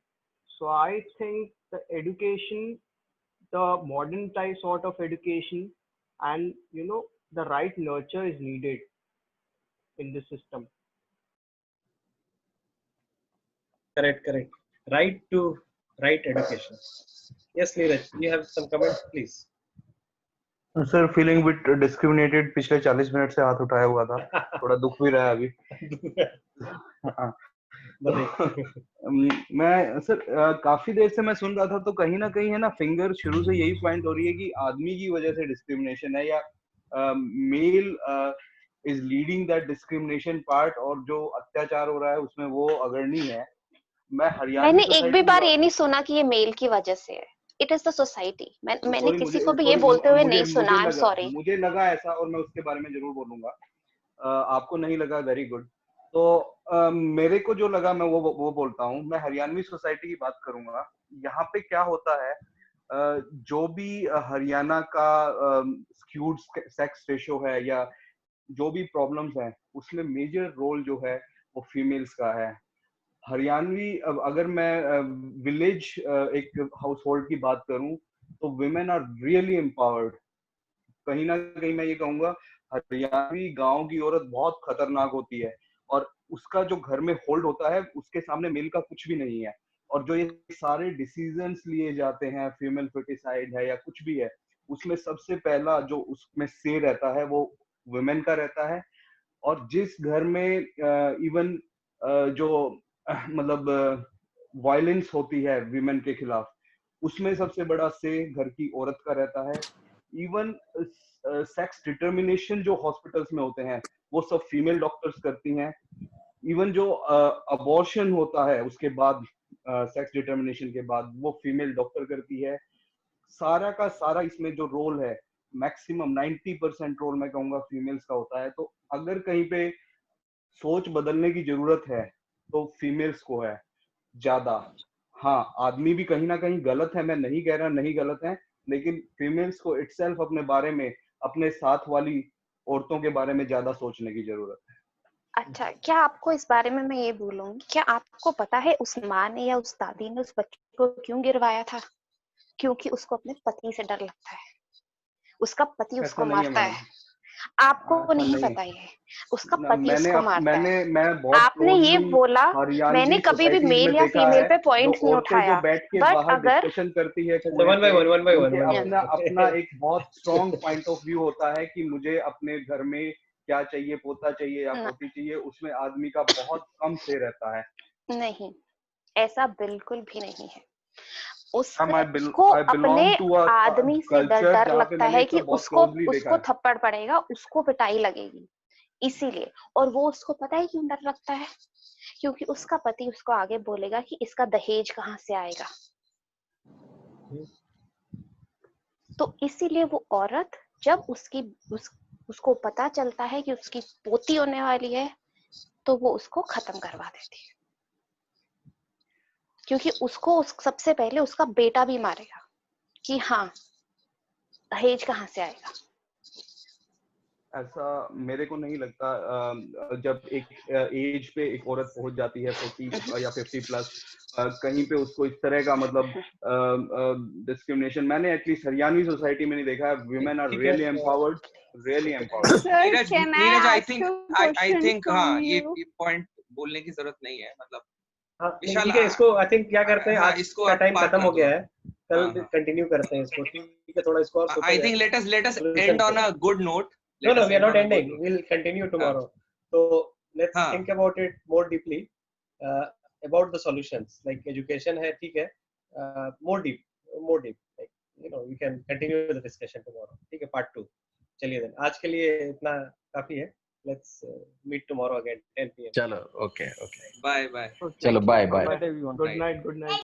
So I think the education, the modern type sort of education, and the right nurture is needed in the system. Correct. Right to right education. Yes, Neeraj, you have some comments, please. Sir feeling bit discriminated, पिछले 40 minute से हाथ उठाया हुआ था, थोड़ा दुख भी रहा है अभी। हाँ। मैं सर काफी देर से मैं सुन रहा था, तो कहीं ना कहीं है ना, फिंगर शुरू से यही पॉइंट हो रही है कि आदमी की वजह से डिस्क्रिमिनेशन है, या male is leading that discrimination part, और जो अत्याचार हो रहा है उसमें वो अग्रणी है। मैंने एक भी बार ये नहीं सुना कि ये मेल की वजह से है, इट इज द सोसाइटी। मैंने किसी को भी ये बोलते हुए नहीं सुना, आई एम सॉरी। मुझे लगा ऐसा, और मैं उसके बारे में जरूर बोलूंगा। आपको नहीं लगा, वेरी गुड। तो मेरे को जो लगा मैं वो बोलता हूँ। मैं हरियाणवी सोसाइटी की बात करूंगा। यहाँ पे क्या होता है, जो भी हरियाणा का स्क्यूड सेक्स रेशो है या जो भी प्रॉब्लम्स हैं, उसमें मेजर रोल जो है वो फीमेल्स का है। हरियाणवी, अगर मैं विलेज एक हाउस होल्ड की बात करूं, तो वुमेन आर रियली एम्पावर्ड। कहीं ना कहीं मैं ये कहूंगा, हरियाणवी गांव की औरत बहुत खतरनाक होती है, और उसका जो घर में होल्ड होता है उसके सामने मेल का कुछ भी नहीं है। और जो ये सारे डिसीजंस लिए जाते हैं, फीमेल फर्टिसाइड है या कुछ भी है, उसमें सबसे पहला जो उसमें से रहता है वो वुमेन का रहता है। और जिस घर में इवन जो मतलब वायलेंस होती है विमेन के खिलाफ, उसमें सबसे बड़ा से घर की औरत का रहता है। इवन सेक्स डिटर्मिनेशन जो हॉस्पिटल्स में होते हैं वो सब फीमेल डॉक्टर्स करती हैं। इवन जो अबॉर्शन होता है उसके बाद, सेक्स डिटर्मिनेशन के बाद, वो फीमेल डॉक्टर करती है। सारा का सारा इसमें जो रोल है, मैक्सिमम 90% रोल मैं कहूंगा फीमेल्स का होता है। तो अगर कहीं पे सोच बदलने की जरूरत है तो फीमेल्स को है ज्यादा। हाँ, आदमी भी कहीं ना कहीं गलत है, मैं नहीं कह रहा नहीं गलत है, लेकिन फीमेल्स को इटसेल्फ अपने बारे में, अपने साथ वाली औरतों के बारे में ज्यादा सोचने की जरूरत है। अच्छा, क्या आपको इस बारे में मैं ये बोलूंगी, क्या आपको पता है उस माँ ने या उस दादी ने उस बच्चे को क्यों गिरवाया था? क्योंकि उसको अपने पति से डर लगता है, उसका पति उसको मारता है। आपको नहीं पता ये, उसका पति उसको मारता है। आपने ये बोला, मैंने कभी भी मेल या फीमेल पे पॉइंट नहीं उठाया, बट अगर डिस्कशन करती है, अपना एक बहुत स्ट्रॉन्ग पॉइंट ऑफ व्यू होता है कि मुझे अपने घर में क्या चाहिए, पोता चाहिए या पोती चाहिए, उसमें आदमी का बहुत कम से रहता है। नहीं, ऐसा बिल्कुल भी नहीं है। उसको अपने आदमी से डर लगता है कि उसको थप्पड़ पड़ेगा, उसको पिटाई लगेगी, इसीलिए। और वो उसको पता है क्यों डर लगता है? क्योंकि उसका पति उसको आगे बोलेगा कि इसका दहेज कहाँ से आएगा। तो इसीलिए वो औरत, जब उसको पता चलता है कि उसकी पोती होने वाली है, तो वो उसको खत्म करवा देती है, क्योंकि उसको सबसे पहले उसका बेटा भी मारेगा कि हाँ, दहेज कहाँ से आएगा। ऐसा मेरे को नहीं लगता। जब एक एज पे एक औरत पहुंच जाती है 40 या 50 प्लस, कहीं पे उसको इस तरह का मतलब डिस्क्रिमिनेशन मैंने एटलीस्ट हरियाणवी सोसाइटी में नहीं देखा है। Women are really empowered, really empowered. Neeraj, I think हाँ, ये पॉइंट बोलने की जरूरत नहीं है। मतलब हाँ विशाल, ठीक है, इसको आई थिंक क्या करते हैं, हाँ, आज इसको का आप टाइम पार खत्म कर हो दो। गया है, कल हाँ, हाँ। कंटिन्यू करते हैं इसको, ठीक है, थोड़ा इसको और सोचा I जाए think let us solution end on पे। a good note. No, Let no, us we are end not on a good ending. note. We'll continue हाँ, tomorrow. So let's हाँ, think about it more deeply, about the solutions. Like education है, ठीक है, more deep. Like we can continue the discussion tomorrow. ठीक है, part 2. चलिए then, आज के लिए इतना काफी है. Let's meet tomorrow again 10 p.m. चलो, okay. bye bye. चलो, bye. Good night, everyone. Good night.